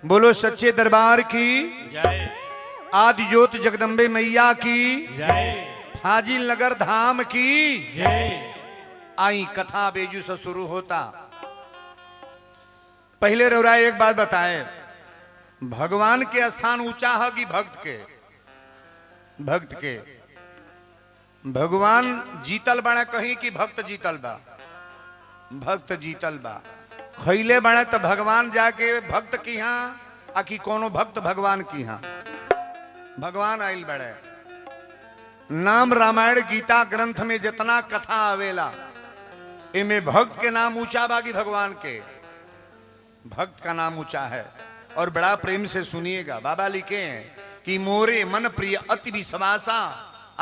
बोलो सच्चे दरबार की जय। आदि ज्योत जगदम्बे मैया की जय हाजिल नगर धाम की जय। आई कथा बेजू से शुरू होता। पहले रौरा एक बात बताए, भगवान के स्थान ऊंचा है कि भक्त के भगवान जीतल बड़ा कहीं कि भक्त जीतल बा? भक्त जीतल बा। खैले बड़े तो भगवान जाके भक्त की यहाँ आ कि कोनो भक्त भगवान की यहाँ भगवान आइल बड़े। नाम रामायण गीता ग्रंथ में जितना कथा आवेला इनमें भक्त के नाम ऊंचा बागी भगवान के भक्त का नाम ऊंचा है। और बड़ा प्रेम से सुनिएगा, बाबा लिखे हैं कि मोरे मन प्रिय अति विश्वासा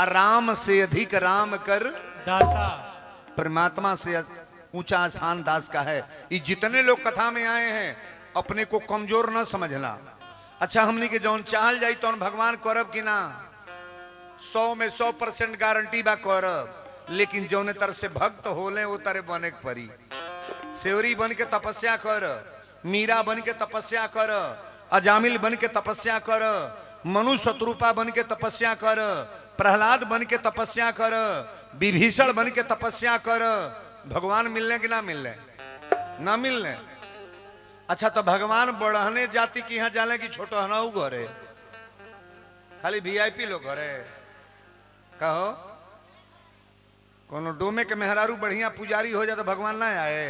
राम से अधिक राम कर दासा। परमात्मा से ऊंचा स्थान दास का है। ये जितने लोग कथा में आए हैं अपने को कमजोर न समझना। अच्छा हमनी के जौन चाहल जाई तो भगवान करब कि ना? 100 में 100% गारंटी बा करब, लेकिन जौने तरह से भक्त होले वो तरह बने के परी। सेवरी बन के तपस्या कर, मीरा बन के तपस्या कर, अजामिल बन के तपस्या कर, मनु शत्रुपा बन के तपस्या कर, प्रहलाद बन के तपस्या कर, विभीषण बन के तपस्या कर। भगवान मिलने कि ना मिलने? ना मिलने। अच्छा तो भगवान बड़हने जाति की यहाँ जाने की छोटहना घरे खाली वीआईपी लोग घरे कहो कोनो डोमे के मेहरारू बढ़िया पुजारी हो जाए तो भगवान ना आए?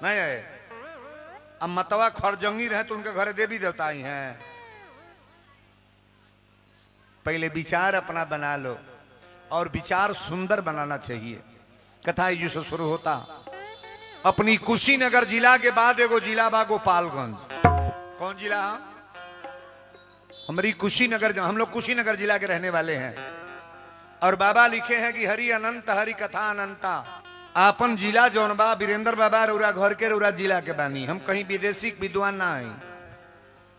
नहीं आए। अब मतवा खरजंगी रहे तो उनके घरे देवी देवता ही हैं। पहले विचार अपना बना लो और विचार सुंदर बनाना चाहिए। कथा यू से शुरू होता। अपनी कुशीनगर जिला के बाद एगो जिला बा गोपालगंज। कौन जिला? हमारी कुशीनगर, हम लोग कुशीनगर जिला के रहने वाले हैं। और बाबा लिखे हैं कि हरि अनंत हरि कथा अनंता। आपन जिला जौन बा वीरेंद्र बाबा रौरा घर के रौरा जिला के बानी। हम कहीं विदेशी विद्वान ना आई।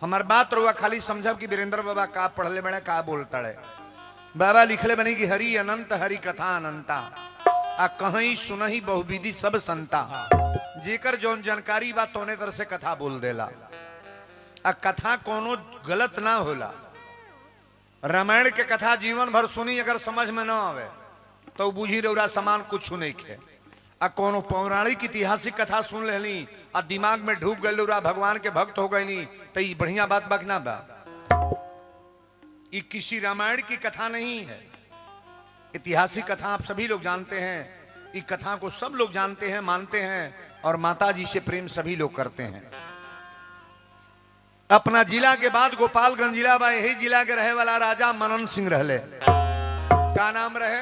हमार बात रौरा खाली समझब कि वीरेंद्र बाबा का पढ़ले बड़े का बोलता है। बाबा लिखले बनी कि हरि अनंत हरि कथा अनंता आ कहीं सुनही बहुविधि सब संता। जेकर जौन जानकारी बा तोने तरह से कथा बोल देला। आ कथा कोनो गलत ना होला। रामायण के कथा जीवन भर सुनी अगर समझ में ना आवे तो बुझी रौरा समान कुछ नहीं खे। आ कोनो पौराणिक ऐतिहासिक कथा सुन लेनी आ दिमाग में ढूक गए रौरा भगवान के भक्त हो गए तो ये बढ़िया बात बकना बा। ये किसी रामायण की कथा नहीं है। ऐतिहासिक कथा आप सभी लोग जानते हैं। इस कथा को सब लोग जानते हैं, मानते हैं और माता जी से प्रेम सभी लोग करते हैं। अपना जिला के बाद गोपालगंज जिला बा। यही जिला के रहे वाला राजा मनन सिंह रहले। का नाम रहे?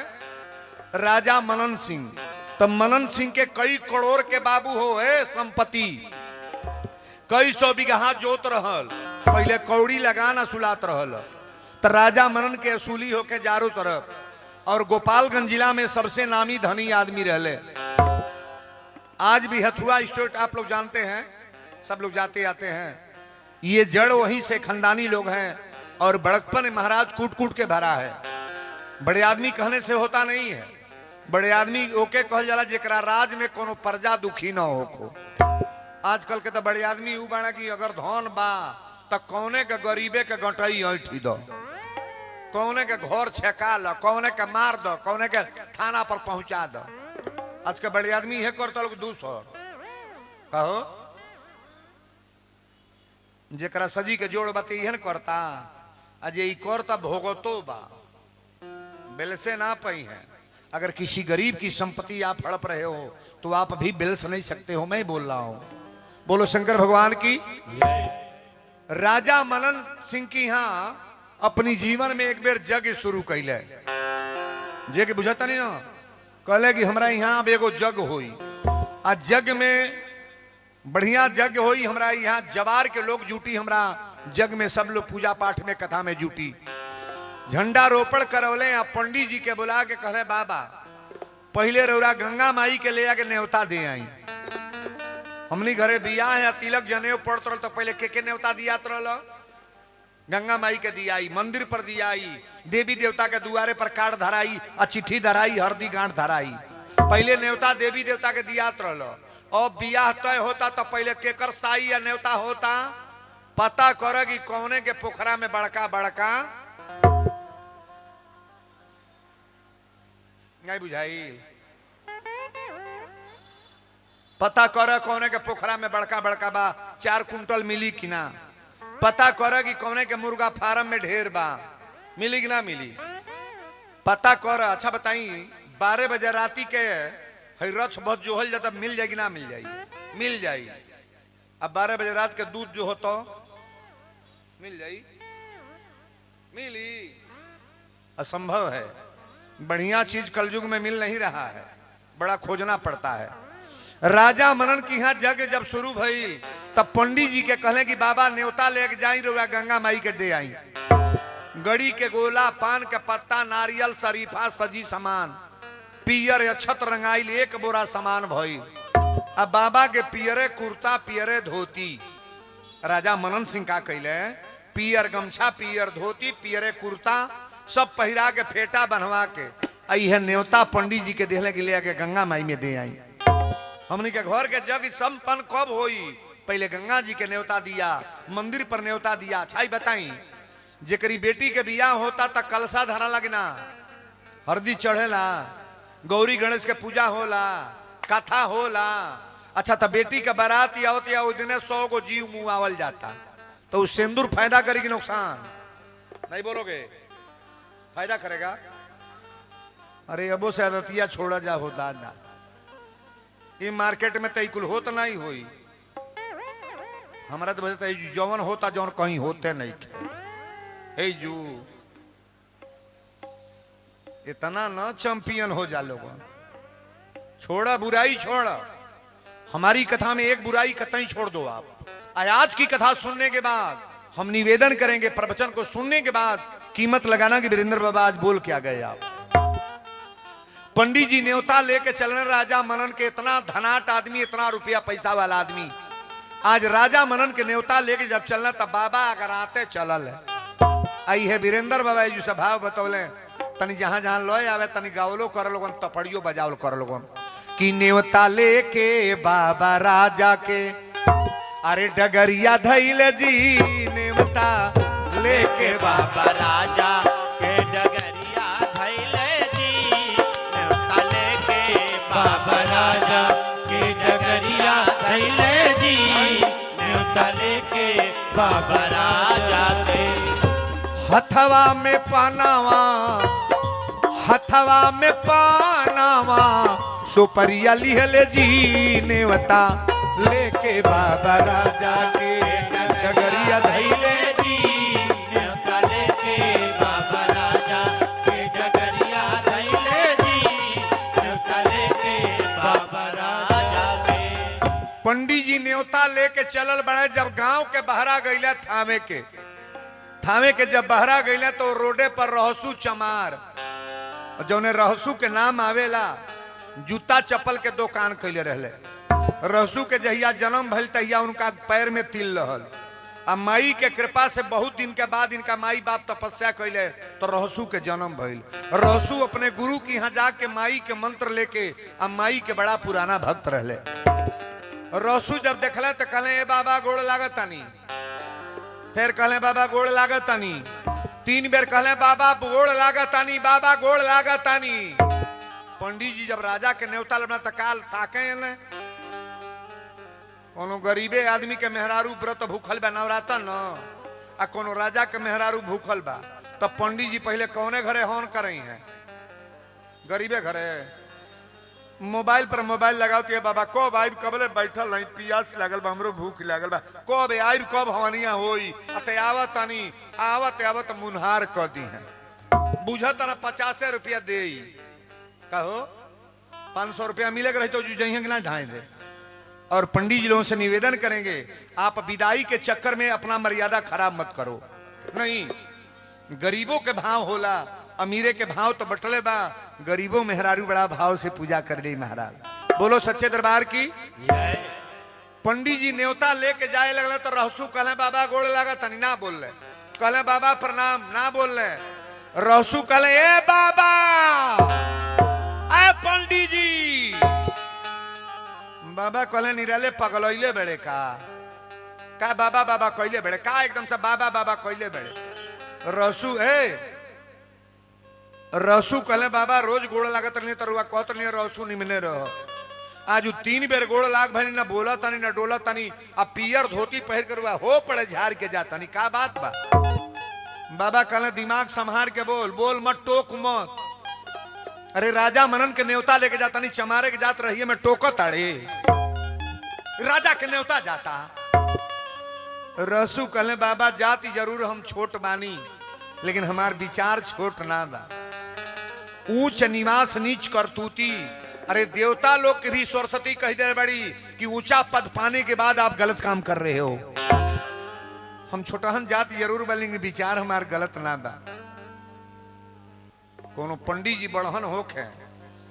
राजा मनन सिंह। तो मनन सिंह के कई करोड़ के बाबू हो है संपत्ति। कई 100 बीघा जोत रहल। पहले कौड़ी लगान असुलात रहल। तो राजा मनन के असूली होके चारों तरफ। और गोपालगंज जिला में सबसे नामी धनी आदमी रहले। आज भी हथुआ स्टेट आप लोग जानते हैं, सब लोग जाते आते हैं। ये जड़ वहीं से खानदानी लोग हैं। और बड़कपन महाराज कूट कूट के भरा है। बड़े आदमी कहने से होता नहीं है। बड़े आदमी ओके कहल जाला जेकरा राज में कोनो प्रजा दुखी ना हो। आजकल के तो बड़े आदमी ऊ बना कि अगर धन बा तो कौने के गरीबे के गटई ऐठी दो, कौने के घर छेका लो, कौने के मार दो, कौने के थाना पर पहुंचा दो। आज के बड़े आदमी है करता लोग 200 कहो जेकरा सजी के जोड़ बात यह करता। आज ये करता भोगतो बा बिल से ना पाई है। अगर किसी गरीब की संपत्ति आप हड़प रहे हो तो आप अभी बिल से नहीं सकते हो। मैं बोल रहा हूं। बोलो शंकर भगवान की। राजा मनन सिंह की यहाँ अपनी जीवन में एक बेर जग शुरू कैले। जे के बुझाता नहीं ना, कहले कि हमरा यहाँ अब एगो जग होई। आ जग में बढ़िया जग होई। हमरा यहाँ जवार के लोग जुटी। हमरा जग में सब लोग पूजा पाठ में कथा में जुटी। झंडा रोपण करवले। आ पंडित जी के बुला के कहले बाबा पहले रौरा गंगा माई के ले आके न्योता दे आई। हमनी घरे बियाह है, तिलक जनेऊ पड़त रह तो पहले के न्योता दियात रहल। गंगा माई के दियाई, मंदिर पर दियाई, देवी देवता के दुआरे पर कार्ड धराई, आ चिट्ठी धराई, हरदी गांठ धराई। पहले न्योता देवी देवता के दियात रहल। और बियाह तय होता तो पहले केकर साई या न्योता होता? पता कर कि कौने के पोखरा में बड़का बड़का नहीं बुझाई। पता कर कौने के पोखरा में बड़का बड़का बा 4 कुंटल मिली कि ना। पता कर कि कौने के मुर्गा फार्म में ढेर बा मिली कि ना मिली। पता कर। अच्छा बताई 12 बजे राती के रथ बस जोहल जाता मिल जाएगी ना मिल जाएगी? मिल जाएगी। अब 12 बजे रात के दूध जो हो तो मिल जाएगी? मिली? असंभव है। बढ़िया चीज कलयुग में मिल नहीं रहा है, बड़ा खोजना पड़ता है। राजा मनन की यहाँ जग जब शुरू भइल तब पंडित जी के कहले कि बाबा न्योता लेके जाई रुआ गंगा माई के दे आई। गड़ी के गोला, पान के पत्ता, नारियल, शरीफा, सजी सामान, पियर अक्षत रंगाइल 1 बोरा सामान भइल। अब बाबा के पियरे कुर्ता, पियरे धोती। राजा मनन सिंह का कैले पियर गमछा, पियर धोती, पियरे कुर्ता सब पहिरा के फेटा बनवा के आई न्योता पंडित जी के देहले के ले के गंगा माई में दे आई। हमने के घर के जग संपन्न कब होई? पहले गंगा जी के न्योता दिया, मंदिर पर न्योता दिया। अच्छा बताई जेकरी बेटी के बियाह होता त कलशा धरा लगना, हरदी चढ़ेला, गौरी गणेश के पूजा होला, कथा होला। अच्छा तो बेटी का बारात आवत या उस दिन 100 गो जीव मुआवल जाता, तो उस सिंदूर फायदा करेगी नुकसान? नहीं बोलोगे? फायदा करेगा। अरे अबो से आदतिया छोड़ा जा होता ना, ये मार्केट में तई कुल होत नहीं होई। हमारा तो बता जौन होता जौन कहीं होते नहीं हे जू इतना न चैंपियन हो जा लोगों। छोड़ा बुराई छोड़ा। हमारी कथा में एक बुराई कतई छोड़ दो आप। आज की कथा सुनने के बाद हम निवेदन करेंगे, प्रवचन को सुनने के बाद कीमत लगाना कि वीरेंद्र बाबा आज बोल क्या गए आप। पंडित जी न्योता लेके चलने राजा मनन के, इतना धनाट आदमी, इतना रुपया पैसा वाला आदमी, आज राजा मनन के न्योता लेके जब चलना तब बाबा अगर आते चलल है। आई है वीरेंद्र बाबा जी से भाव बतौले तनी जहां जहां लोय आवे तनी गावलो कर लोगन, तपड़ियो बजावल कर लोगन कि न्योता लेके बाबा राजा के, अरे डगरिया धैले जी न्योता लेके बाबा राजा के डगरिया धैले जी, न्योता लेके बाबा राजा के डगरिया धैले जी, न्योता लेके बाबा राजा के। हथवा में पानावा, हथवा में पानावा, सुपरिया लिहले जी न्योता लेके बाबा राजा के डगरिया धैले जी, न्योता लेके बाबा राजा के डगरिया धैले जी, न्योता लेके बाबा राजा के। पंडित जी न्योता लेके चलल बड़े। जब गांव के बहरा गईला थावे के जब बहरा गईला तो रोडे पर रहसू चमार, जौने रहसू के नाम आवेला, जूता चप्पल के दुकान कैले रहले। रहसू के जहिया जन्म भइल तहिया उनका पैर में तिल रहल। अब माई के कृपा से बहुत दिन के बाद इनका माई बाप तपस्या कैले तो रहसू के जन्म भइल। रहसू अपने गुरु के यहाँ जाके माई के मंत्र लेके, अब माई के बड़ा पुराना भक्त रहले। रहसू जब देखले तो कहले ए बाबा गोड़ लागतानी, फिर कहले बाबा गोड़ लागतानी, 3 बेर कहले बाबा गोड़ लागतानी, बाबा गोड़ लागतानी। पंडित जी जब राजा के न्योता लेना तकाल ताके ने, कोनो गरीबे आदमी के मेहरारू व्रत भूखल बा नवराता न, आ कोनो राजा के मेहरारू भूखल बा, तब पंडित जी पहले कौने घरे हवन करई है? गरीबे घरे। मोबाइल पर मोबाइल लगाती है, बाबा कब आइब, कबले बैठल नहीं, पियास लागल बा, हमरो भूख लागल बा, कब आइब, कब हवनिया होई, अते आवत तनी, आवत आवत मुनहार क दी है। बुझत ना 50 रुपया दे, कहो 500 रुपया मिलेगा रही तो जइहें ना धाए दे। और पंडित जी लोगों से निवेदन करेंगे आप विदाई के चक्कर में अपना मर्यादा खराब मत करो। नहीं, गरीबों के भाव होला, अमीरे के भाव तो बटले बा, गरीबों मेहरारू बड़ा भाव से पूजा कर ली महाराज। बोलो सच्चे दरबार की। पंडित जी न्योता लेके जाए लगले तो रहसू कहले बाबा गोड़ लगा तनी, ना बोल ले। कहले बाबा प्रणाम, ना बोल ले। रहसू कहले ए बाबा, ए पंडित जी। बाबा कहले निराले पगलैले बड़े का, का बाबा बाबा कहले बड़े का एकदम से बाबा बाबा कहले बड़े रसू कहले बाबा रोज गोड़ लागत नहीं तरुआ कहत नहीं रसू निमने रहो आज 3 बेर गोड़ लाग भली ना बोला तनी ना डोला तनी अब पियर धोती पहन कर हो पड़े झाड़ के जाता नहीं का बात बा बाबा कहले दिमाग संभार के बोल बोल मत टोक मत अरे राजा मनन के न्योता लेके जाता नहीं चमारे के जात रही मैं टोकत अड़े राजा के न्योता जाता रसू कहले बाबा जाति जरूर हम छोट बानी लेकिन हमार विचार छोट ना बा ऊंच निवास नीच करतूती अरे देवता लोग के भी सरस्वती कह दे बड़ी कि ऊंचा पद पाने के बाद आप गलत काम कर रहे हो हम छोटहन जाति जरूर बोलेंगे विचार हमार गलत ना बा कोनो पंडित जी बड़हन होखे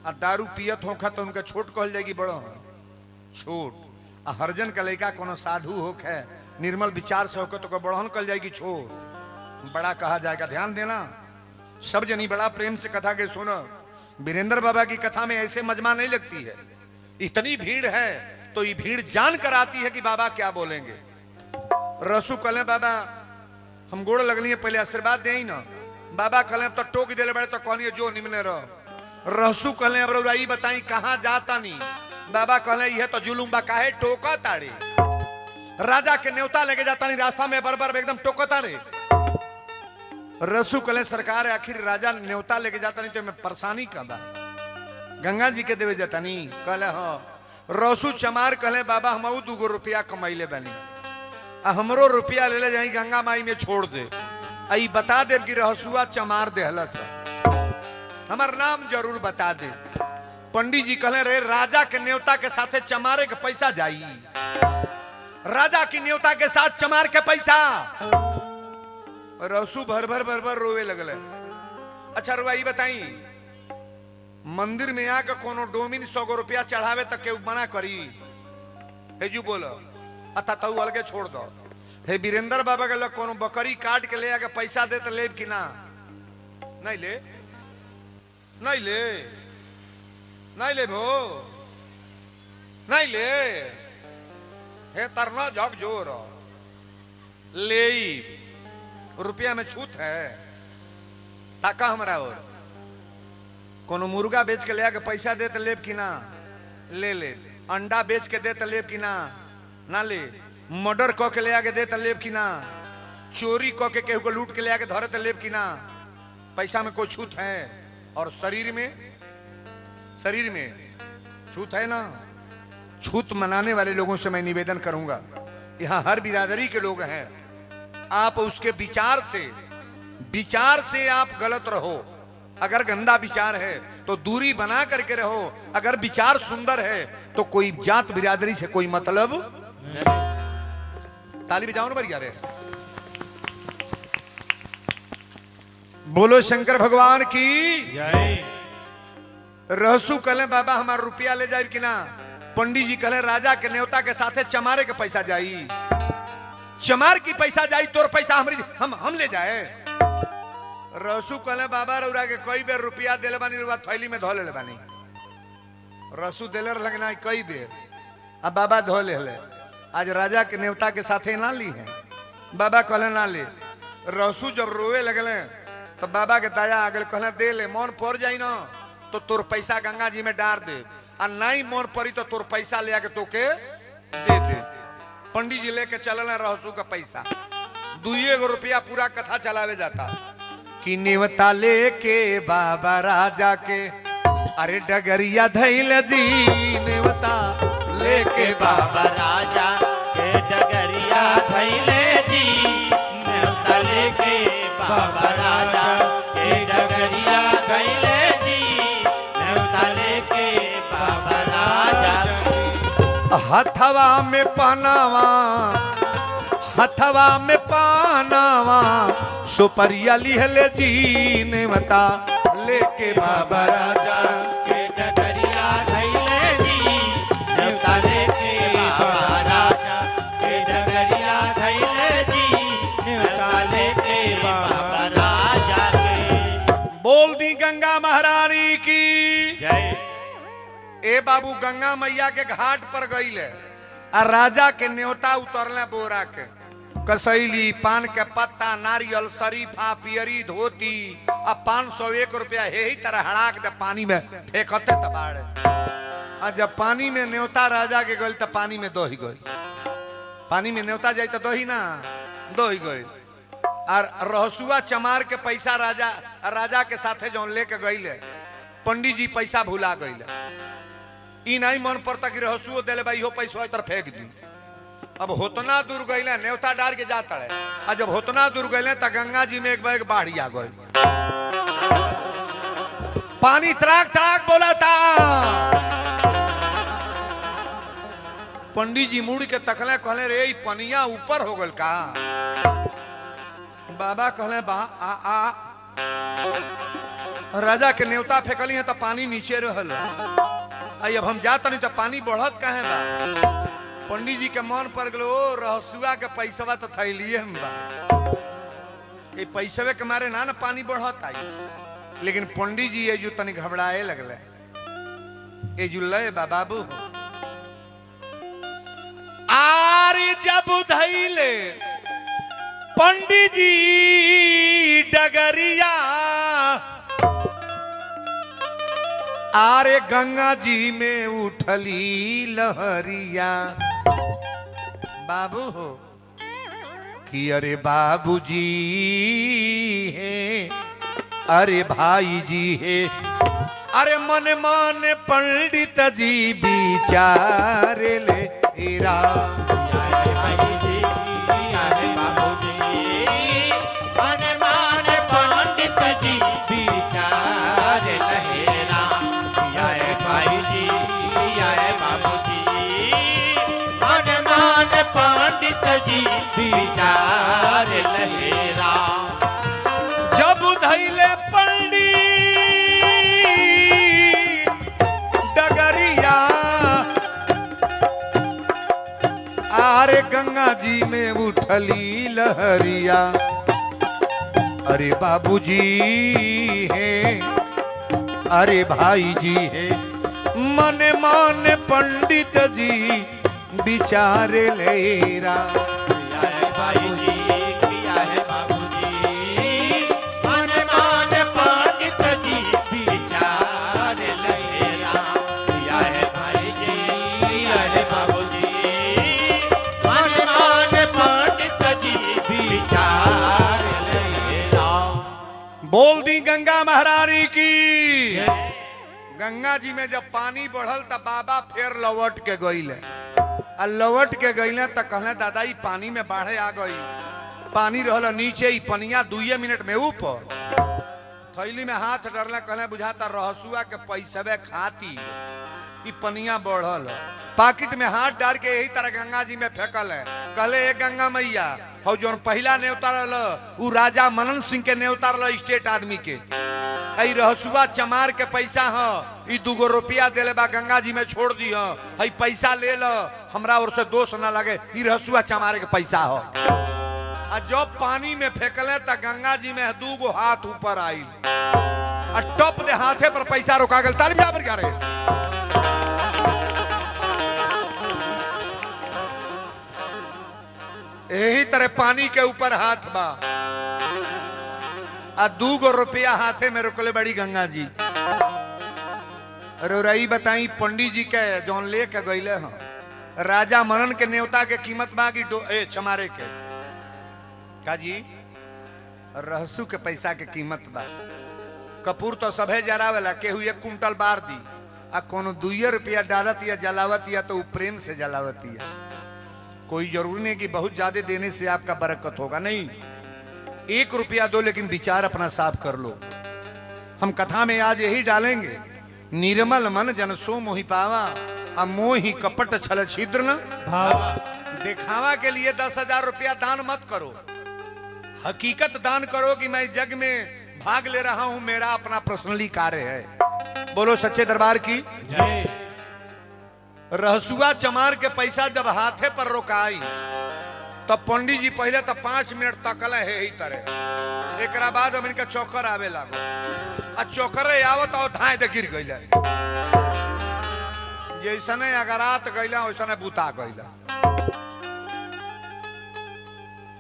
आ दारू पियत होखा तो उनका छोट कहल जाएगी बड़हन छोट आ हरजन का लड़का कोनो साधु होखे निर्मल विचार से होकर तो बड़हन कहल जाएगी छोट बड़ा कहा जाएगा ध्यान देना सब जनी बड़ा प्रेम से कथा के सुनो वीरेंद्र बाबा की कथा में ऐसे मजमा नहीं लगती है इतनी भीड़ है तो ये भीड़ जान कर आती है कि बाबा क्या बोलेंगे रसू कहले बाबा हम गोड़ लगली पहले आशीर्वाद दे ना बाबा कहले तो टोक दिले बड़े तो कहलिए जो निमने रहो रसू कहले अब रउरा बताई कहाँ जाता नहीं बाबा कहले यह तो जुलूम बा काहे टोका ताड़े राजा के न्योता लेके जाता नहीं रास्ता में बरबर एकदम टोकता रे रसू कहले सरकार आखिर राजा न्योता लेके जाता नहीं तो मैं परेशानी का बा गंगा जी के देवे जाता नहीं कहले हाँ रसू चमार कहले बाबा हम 2 रुपया कमाइले बनी आ हमरो रुपया ले ले जाई गंगा माई में छोड़ दे आई बता दे कि रहसुआ चमार दे हलस हमार नाम जरूर बता दे पंडित जी कहले रे राजा के न्योता के साथे चमारे के पैसा जाई राजा की न्योता के साथ चमार के पैसा रसू भर भर रोवे लगल अच्छा रुआई बताई मंदिर में आके कोनो डोमिन 100 रुपया चढ़ावे तक के मना करी हेजू बोलो अता तू अलगे छोड़ दो हे वीरेंद्र बाबा के लग कोनो बकरी काट के ले आके पैसा दे तो लेब कि ना नहीं ले नहीं ले नहीं ले भो नहीं ले हे तरना जग जोर ले रुपया में छूट है ताका हमरा और कोनो मुर्गा बेच के ले आके पैसा दे तो लेब कि ना ले ले अंडा बेच के दे तो लेब कि ना ना ले मर्डर कह के ले आके दे तो लेब कि ना चोरी कह के केहू को लूट के ले आके धरे तो लेब कि ना पैसा में कोई छूट है और शरीर में छूट है ना छूत मनाने वाले लोगों से मैं निवेदन करूंगा यहाँ हर बिरादरी के लोग हैं आप उसके विचार से आप गलत रहो अगर गंदा विचार है तो दूरी बना करके रहो अगर विचार सुंदर है तो कोई जात बिरादरी से कोई मतलब ताली बजाओ ना बढ़िया रे बोलो शंकर भगवान की जय रहसू कहले बाबा हमारा रुपया ले जाए कि ना पंडित जी कहले राजा के न्योता के साथे चमारे के पैसा जाई चमार की पैसा जाई तोर पैसा हम ले जाए रसू कहले बाबा रउरा के कई बेर रुपया देले बानी रुआ थैली में धो ले बानी रसू देले लगना कई बेर अब बाबा धो ले आज राजा के न्योता के साथे ना ली है बाबा कहले ना ले रसू जब रोए लगले तो बाबा के दया आगे कहले दे ले मन पड़ जाई ना तो तोर पैसा गंगा जी में डार दे आ नहीं मन पड़ी तो तोर पैसा ले आके तोके दे दे पंडित जी लेके चलना रहसू का पैसा 2 रुपया पूरा कथा चलावे जाता कि नेवता लेके बाबा राजा के अरे डगरिया धैल जी नेवता लेके बाबा राजा के डगरिया धैले जी न्योता लेके बाबा राजा के डगरिया धैले जी न्योता लेके बाबा राजा हथवा में पानावा सुपरिया लिहले जी नेवता लेके बाबा राजा के डगरिया धैले जी न्योता लेके बाबा राजा के डगरिया धैले जी न्योता लेके बाबा राजा के बोल दी गंगा महारानी की जय ए बाबू गंगा मैया के घाट पर गई ले आ राजा के न्योता उतरले बोरा के कसैली पान के पत्ता नारियल शरीफा पियरी धोती आ 501 रुपया यही तरह हड़ाक दे पानी में फेंकते तबाड़े। आ जब पानी में न्योता राजा के गई तो पानी में दही गई, पानी में न्योता जाए तो दही ना दही गई। और रहसुआ चमार के पैसा राजा के साथे जो लेके गईले पंडित जी पैसा भुला गईले। ई नहीं मन पड़ता कि रहसुओ देले भाई हो पैसा इधर फेंक दी। अब होतना दूर गईले न्योता डाल के जाता है। और जब होतना दूर गईले तो गंगा जी में एक बैग बाढ़ी आ गई, पानी तराक तराक बोला था। पंडित जी मुड़ के तकले कहले रे पनिया ऊपर हो गल का। बाबा कहले बा आ राजा के न्योता फेंकली है तो पानी नीचे रहल। अब हम जाता नहीं तो पानी बढ़त कहे बा। पंडित जी के मन पर गलो रहसुआ के पैसवा तो थैलिए हम बा, ये पैसवे के मारे ना पानी बढ़त आई। लेकिन पंडित जी ये जो तनी घबराए लगले, ये जो लय बा बाबू आरी जब धैले पंडित जी डगरिया आरे गंगा जी में उठली लहरिया। बाबू हो कि अरे बाबूजी है अरे भाई जी है अरे मन मन पंडित जी विचार ले जब धैले पंडित डगरिया आरे गंगा जी में उठली लहरिया। अरे बाबूजी है अरे भाई जी है मन मन पंडित जी विचार लेरा। भाई जी किया है बाबूजी मन मन पंडित जी विचार लेरा। किया है भाई जी किया है बाबूजी मन मन पंडित जी विचार लेरा। बोल दी गंगा महारानी की। गंगा जी में जब पानी बढ़ल तब बाबा फिर लौट के गईले। लौट के गईले तो कहले दादा ई पानी में बाढ़े आ गई। पानी रहल नीचे ही पनिया 2 मिनट में ऊपर। थैली में हाथ डरले कहले बुझाता रहसुआ के पैसवे खाती ई पनिया बढ़ल। पाकिट में हाथ डाल के यही तरह गंगा जी में फेंकल है। कहले ए गंगा मैया हो जो पहला न्योता रहल उ राजा मनन सिंह के न्योता रहल स्टेट आदमी के। हई रहसुआ चमार के पैसा ह ई 2 रुपया देले बा गंगा जी में छोड़ दी ह। हई पैसा ले ल हमरा और से दोष ना लगे ई रहसुआ चमार के पैसा ह। आ जब पानी में फेंकले त गंगा जी में 2 हाथ ऊपर आई आ टप दे हाथे पर पैसा रोका गल। ताली बराबर करे। यही तरह पानी के ऊपर हाथ बा आ 2 रुपया हाथे में रोकले बड़ी गंगा जी। रही बताई पंडित जी के जौन ले के गईले हैं राजा मनन के न्योता के कीमत बा कि चमारे के का जी रहसु के पैसा के कीमत बा। कपूर तो सभे जरावेला केहू 1 कुंटल बार दी आ कोनो 2 रुपया डालत या जलावत या तो प्रेम से जलावत या। कोई जरूरी नहीं कि बहुत ज्यादा देने से आपका बरकत होगा, नहीं 1 रुपया दो लेकिन विचार अपना साफ कर लो। हम कथा में आज यही डालेंगे निर्मल मन जन सो मोहि पावा आ मोहि कपट छल छिद्र न भावा। दिखावा के लिए 10,000 रुपया दान मत करो, हकीकत दान करो कि मैं जग में भाग ले रहा हूं, मेरा अपना पर्सनली कार्य है। बोलो सच्चे दरबार की जय। रहसुआ चमार के पैसा जब हाथे पर रोकाई तब पंडित जी पहले तो 5 मिनट तकल है ही तरह। एक बाद अब इनका चौकर आवे लागो आ चौकर आवत और धाए दे गिर गई। जैसने अगरात गईला वैसने बुता गईला।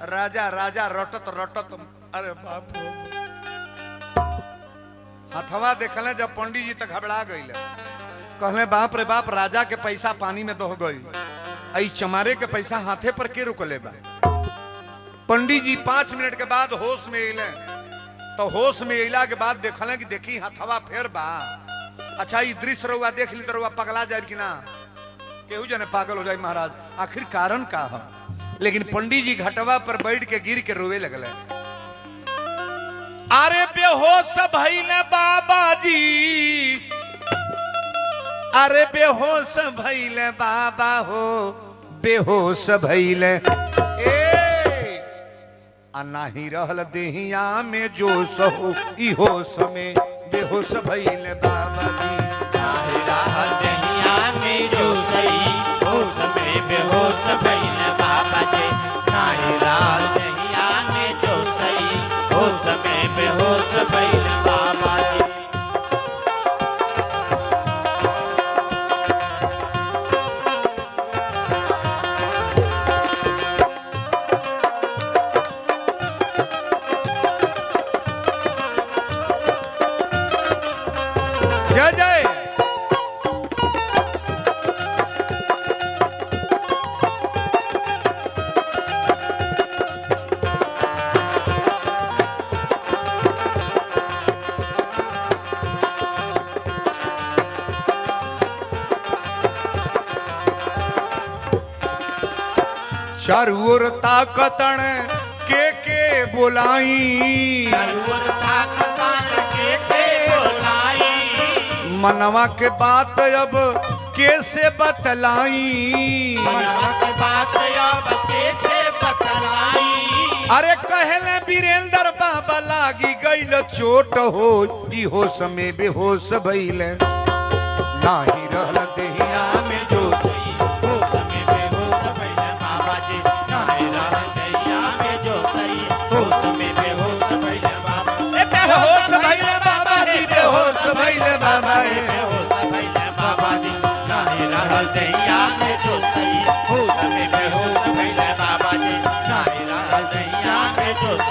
राजा राजा रटत रटत, अरे बाप रे, हथवा देखले जब पंडित जी तक घबरा गईले, कहले बाप रे बाप, राजा के पैसा पानी में दोह गई, आई चमारे के पैसा हाथे पर के रुकले बा। पंडित जी 5 मिनट के बाद होश में अइले, तो होश में अइला के बाद देखले कि देखी हथवा फेर बा। अच्छा ये दृश्य रहुआ देख ली तो रहुआ पगला जाए कि ना, केहू जने पागल हो जाए महाराज, आखिर कारण का है। लेकिन पंडित जी घटवा पर बैठ के गिर के रोवे लगले। अरे बेहोश भइले बाबा जी, अरे बेहोश भइले बाबा हो, बेहोश भइले आ नाही रहल देहिया में जोश हो, ई होश में बेहोश भइले बाबा जी। नाही रहल देहिया में जोश, ई होश में बेहोश भइले बाबा जी। नाही रहल देहिया में जोश, ई होश में बेहोश भइले बाबा जी। जय जय। चारू ओर ताकतन के बोलाई, चारूर ताकतन के बोलाई। मनवा के बात अब कैसे बतलाई, मनवा के बात अब कैसे बतलाई। अरे कहले वीरेंद्र बाबा लागी गईल चोट हो, ई होश में बेहोश भइले, नाही रहल देहिया में जोश, होश में बेहोश भइले बाबा जी। नाही रहल देहिया में जोश, होश में बेहोश भइले बाबा। बेहोश भइले बाबा जी, बेहोश भइले बाबा हे। बेहोश भइले बाबा जी। नाही रहल देहिया में जोश, होश में बेहोश भइले बाबा जी। नाही रहल देहिया में जोश,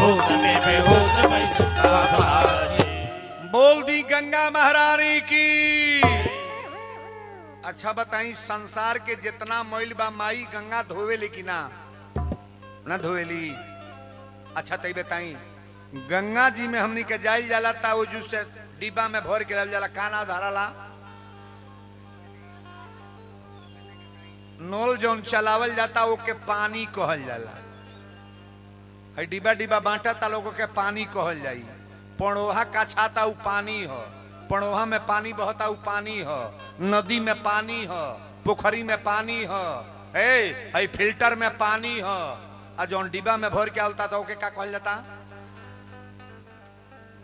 होश में बेहोश भइले बाबा जी। बोल दी गंगा महारानी की। अच्छा बताई, संसार के जितना मैल बा माई गंगा धोवेली कि ना, ना धोवेली। अच्छा तई बताई, गंगा जी में हमनी के जाइल जाला ता वो जूस से डिब्बा में भर के लाल जाला, काना धाराला नोल जोन चलावल जाता वो के पानी कहल जाला। है डिब्बा डिब्बा बांटा ता लोगों के पानी कहल जाई। पड़ोहा का छाता उ पानी हो, पड़ोहा में पानी बहता उ पानी हो, नदी में पानी हो, पोखरी में पानी हो, है फिल्टर में पानी हो, आ जौन डिब्बा में भर के आवता था ओके का कहल जाता,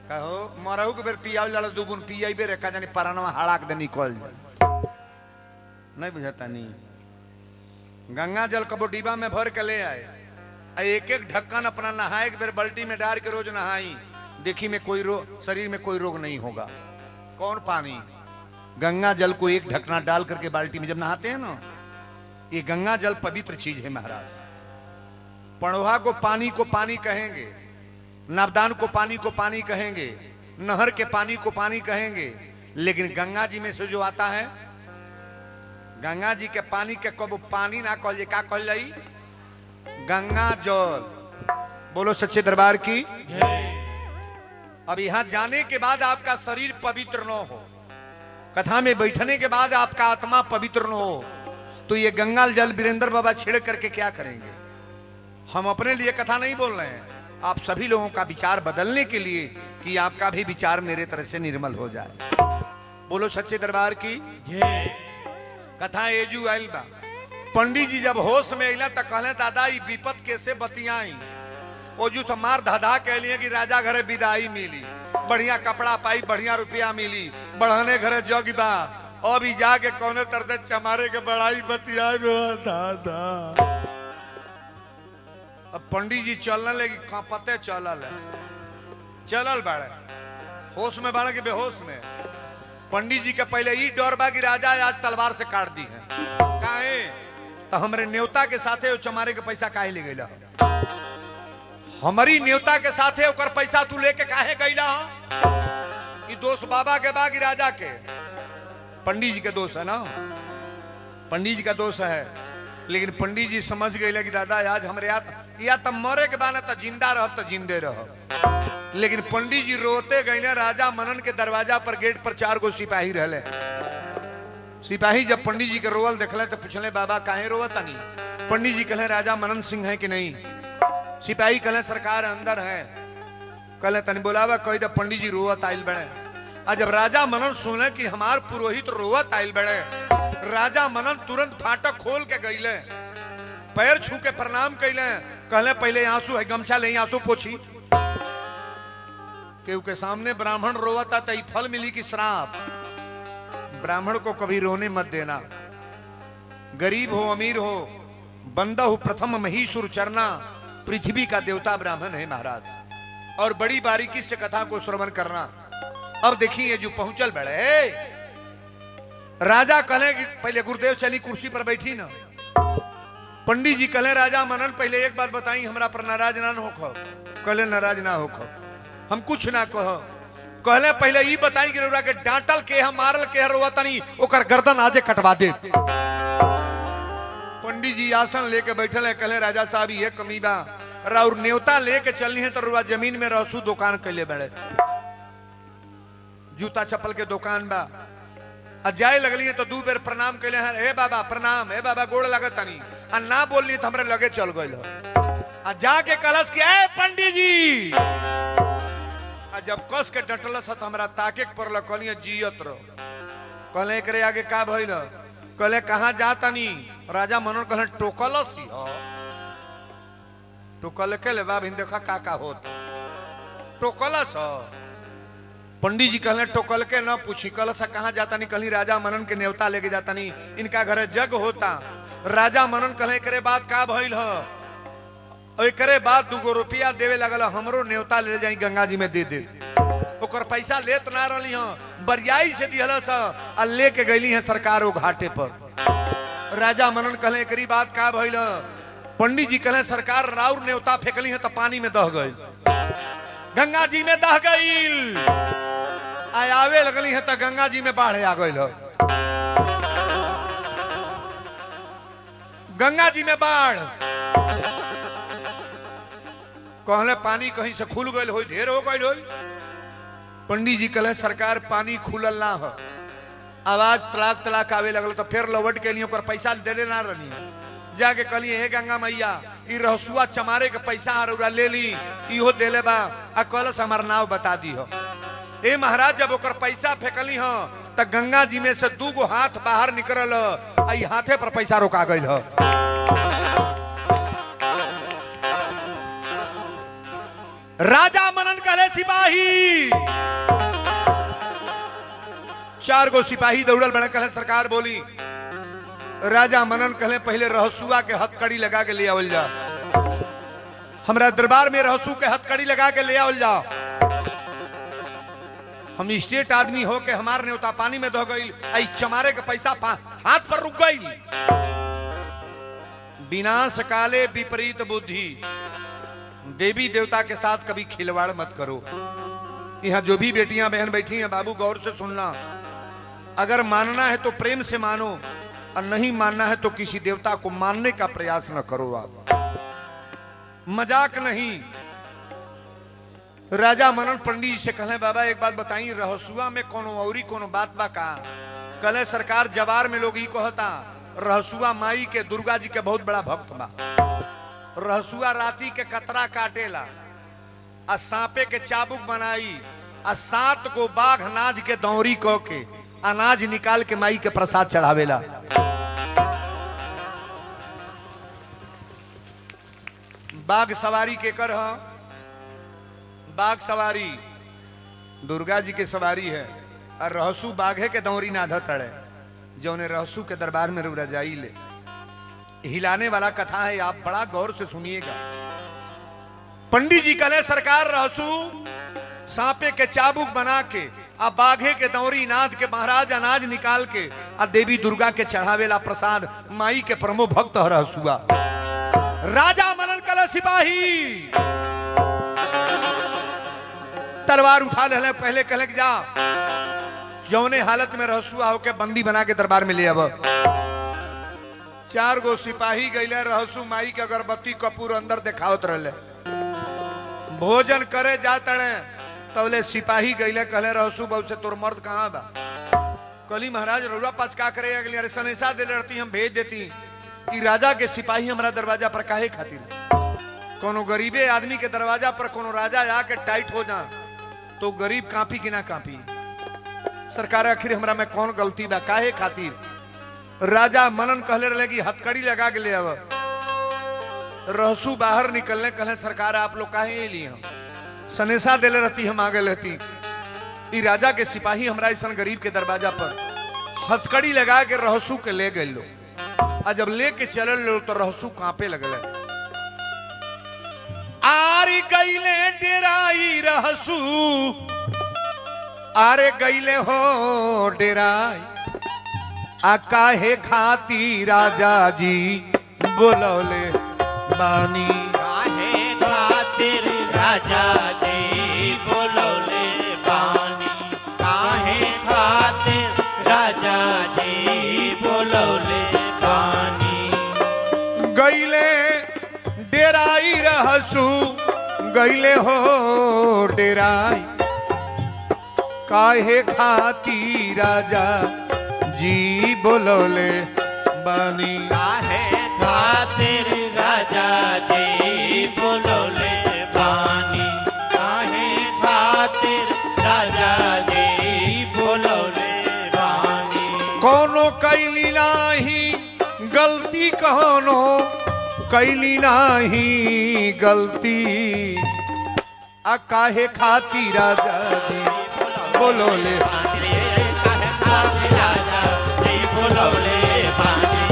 कहो मरहू के बेर पियावल जाला, दुगुन पियाइबे रे का जानी परानवा हड़ाक दे निकल नहीं बुझाता। नहीं गंगा जल कबो डिब्बा में भर के ले आए, एक एक ढक्कन अपना नहाए के बेर बाल्टी में डाल के रोज नहाई, देखी में कोई शरीर में कोई रोग नहीं होगा। कौन पानी? गंगा जल को एक ढक्कना डाल करके बाल्टी में जब नहाते हैं ना, ये गंगा जल पवित्र चीज है महाराज। पड़ोहा को पानी कहेंगे, नवदान को पानी कहेंगे, नहर के पानी को पानी कहेंगे, लेकिन गंगा जी में से जो आता है, गंगा जी के पानी के कब पानी ना कहल जाए, का कहल जाई? गंगा जल। बोलो सच्चे दरबार की। अब यहां जाने के बाद आपका शरीर पवित्र न हो, कथा में बैठने के बाद आपका आत्मा पवित्र न हो, तो ये गंगा जल वीरेंद्र बाबा छिड़क करके क्या करेंगे? हम अपने लिए कथा नहीं बोल रहे हैं, आप सभी लोगों का विचार बदलने के लिए कि आपका भी विचार मेरे तरह से निर्मल हो जाए। बोलो सच्चे दरबार की। कथा एजू आइल बा। पंडित जी जब होश में अला तो कहले दादा ई विपत कैसे बतियाई। ओजू तो मार धाधा कह लिए कि राजा घरे विदाई मिली, बढ़िया कपड़ा पाई, बढ़िया रुपया मिली, बढ़ने घरे जग बा, अभी जाके कौने तरह से चमारे के बड़ाई बतियाई दादा। अब पंडित जी चलने लगी, पते चलल बाड़े, होश में बाड़े कि बेहोश में? पंडित जी के पहले ही डर बा कि राजा आज तलवार से काट दी है। काहे तो हमरे न्योता के साथे वो चमारे के पैसा काहे ले गईला? हमारी न्योता के साथे ओकर पैसा तू लेके काहे गईला? कि दोस्त बाबा के बागी राजा के? पंडित जी के दोस्त है ना, पंडित जी का दोस्त है। लेकिन पंडित जी समझ गए कि दादा आज हमरे या तब मरे के बाना तो जिंदा रह तो जिंदे रह। लेकिन पंडित जी रोते गए। राजा मनन के दरवाजा पर गेट पर 4 गो सिपाही रहले। सिपाही जब पंडित जी के रोवल देखले तो पूछले बाबा काहे रोवत नहीं? पंडित जी कहले राजा मनन सिंह है कि नहीं? सिपाही कहले सरकार अंदर है। कहले तनी बोलावा कही तो पंडित जी रोवत आइल बड़े। आज जब राजा मनन सुने कि हमार पुरोहित रोवत आइल बड़े, राजा मनन तुरंत फाटक खोल के गईले, पैर छू के प्रणाम कैले। कहले पहले आंसू है गमछा ले आंसू पोछी। केहू के सामने ब्राह्मण रोवता तो फल मिली कि श्राप? ब्राह्मण को कभी रोने मत देना। गरीब हो अमीर हो, बंदा हो प्रथम महीसुर चरना, पृथ्वी का देवता ब्राह्मण है महाराज। और बड़ी बारीकी से कथा को श्रवण करना। अब देखिए जो पहुंचल बड़े राजा कहले कि पहले गुरुदेव चली कुर्सी पर बैठी ना। पंडित जी कहले राजा मनन पहले एक बात बताई हमरा पर नाराज ना हो। कहले नाराज ना हो, हम कुछ ना कह। कहले पहले ये बताई कि रउरा के डांटल के हम मारल के रोवतनी ओकर गर्दन आजे कटवा दे। पंडित जी आसन लेके बैठल है। कहले राजा साहब ये कमी बा, और न्योता लेके चलनी है तो रुआ जमीन में रहसू दुकान कैले बड़े, जूता चप्पल के दुकान बा। जाए लगली है तो 2 बेर प्रणाम कैले हैं। हे बाबा प्रणाम, हे बाबा गोड़ लगत नहीं। आ ना बोलनी तो हमरे लगे चल गइल। आ जाके कलश के ए पंडित जी। आ जब कस के डटलस तो हमरा ताके पड़ल। कहलिए जियत रहो। कहले एकरे आगे का भइल? कहले कहां जाता नहीं? राजा मनन कहले टोकलस ही हो। टोकल के ले बाब देखा का होत टोकलस हो। पंडित जी कहले टोकल के न पूछी। कलश कहां जाता नहीं? कहली राजा मनन के न्योता लेके जाता नहीं, इनका घर जग होता। राजा मनन कहले करे बात का भइल हो? एकरे बाद 2 गो रुपया देवे लगल। हमरो न्योता ले जाई गंगा जी में दे दे। ओकर पैसा लेत ना रही हो, बरियाई से दिहलस आ लेके गईली है सरकार वो घाटे पर। राजा मनन कहले एकरी बात का भइल? पंडित जी कहले सरकार राउर न्योता फेंकली है तो पानी में दह गई, गंगा जी में दह गई। आवे लगली है तो गंगा जी में बाढ़ आ गई। गंगा जी में बाढ़। कहले पानी कहीं से खुल गई हो, ढेर हो गई हो। पंडित जी कहले सरकार पानी खुलल ना हो। आवाज तलाक तलाक आवे लगल तो फिर लौट के लिए ओकर पैसा देले ना रही। जाके कहलिए हे गंगा मैया ई रहसुआ चमारे के पैसा हरौरा ले ली, इहो देले बा। आ कलश हमार नाव बता दी हो। ए महाराज जब ओकर पैसा फेंकली हो तो गंगा जी में से 2 गो हाथ बाहर निकलल। आई हाथे पर पैसा रोका गई हो। राजा मनन कहले सिपाही। 4 गो सिपाही दौड़ल बड़े। कहले सरकार बोली। राजा मनन कहले पहले रहसुआ के हथकड़ी लगा के ले आवल जा। हमरा दरबार में रहसू के हथकड़ी लगा के ले आवल जा। हम स्टेट आदमी हो के हमार न्योता पानी में दह गई। आई चमारे के पैसा हाथ पर रुक गई। विनाश काले विपरीत बुद्धि। देवी देवता के साथ कभी खिलवाड़ मत करो। यहाँ जो भी बेटियां बहन बैठी हैं बाबू गौर से सुनना। अगर मानना है तो प्रेम से मानो और नहीं मानना है तो किसी देवता को मानने का प्रयास न करो। आप मजाक नहीं। राजा मनन पंडित जी से कहले बाबा एक बात बताई, रहसुआ में कोनो औरी कोनो बात बा का? कहले सरकार जवार में लोग ही कहता रहसुआ माई के दुर्गा जी के बहुत बड़ा भक्त बा। रहसुआ राती के कतरा काटेला आ सांपे के चाबुक बनाई आ 7 गो बाघ नाद के दौरी क के अनाज निकाल के माई के प्रसाद चढ़ावेला। बाघ सवारी के कर ह? बाघ सवारी दुर्गा जी के सवारी है। और रहसू बाघे के दौरी नाधा तड़े जो उन्हें रहसू के दरबार में रजाई ले। हिलाने वाला कथा है, आप बड़ा गौर से सुनिएगा। पंडित जी कहले सरकार रहसू सांपे के चाबुक बना के आ बाघे के दौरी नाद के महाराज अनाज निकाल के आ देवी दुर्गा के चढ़ावेला प्रसाद माई के परमो भक्त हरसुआ। राजा मनन कल सिपाही तलवार उठा ले, पहले कहले कि जा जौने हालत में रहसुआ होके बंदी बना के दरबार में ले अब। 4 गो सिपाही गईले, रहसु माई के अगरबत्ती कपूर अंदर देखावत रहले। भोजन करे जातड़े तवले सिपाही गईले, कहले रहसु बहु से तोर मर्द कहाँ बा? कहली महाराज रउरा पास का करे? अगली अरे सनेसा दे रहती हम भेज देती कि राजा के सिपाही हमारा दरवाजा पर काहे खातिर? कोनो गरीबे आदमी के दरवाजा पर कोनो राजा आके टाइट हो जा तो गरीब कांपी कि ना कांपी? सरकार आखिर हमरा में कौन गलती बा, काहे खातिर? राजा मनन कहले रहे कि हथकड़ी लगा के ले अब। रहसु बाहर निकलने कहले सरकार आप लोग काहे लिए? हम सनेसा देले रहती हम आगे लेती। ई राजा के सिपाही हमरा ऐसा गरीब के दरवाजा पर हथकड़ी लगा के रहसु के ले गए लोग। आ जब लेके चलल लोग तो रहसु कांपे लगले। आरी गईले डेराई रहसु, आरे गईले हो डेराई, आ काहे खाती राजा जी बोलौले बानी? काहे खातिर राजा जी बोलौले बानी? काहे खातिर राजा जी बोलौले बानी? गईले डेराई रहसु, गईले हो डेराई, काहे खाती राजा जी बोलौले बानी? काहे खातिर राजा जी बोलौले बानी? काहे खातिर राजा जी बोलौले बानी? कोनो कैली नाही गलती, कहोनो कैली नाही गलती, आ काहे खाती राजा जी बोलौले? काहे खातिर राजा जी बोलौले बानी?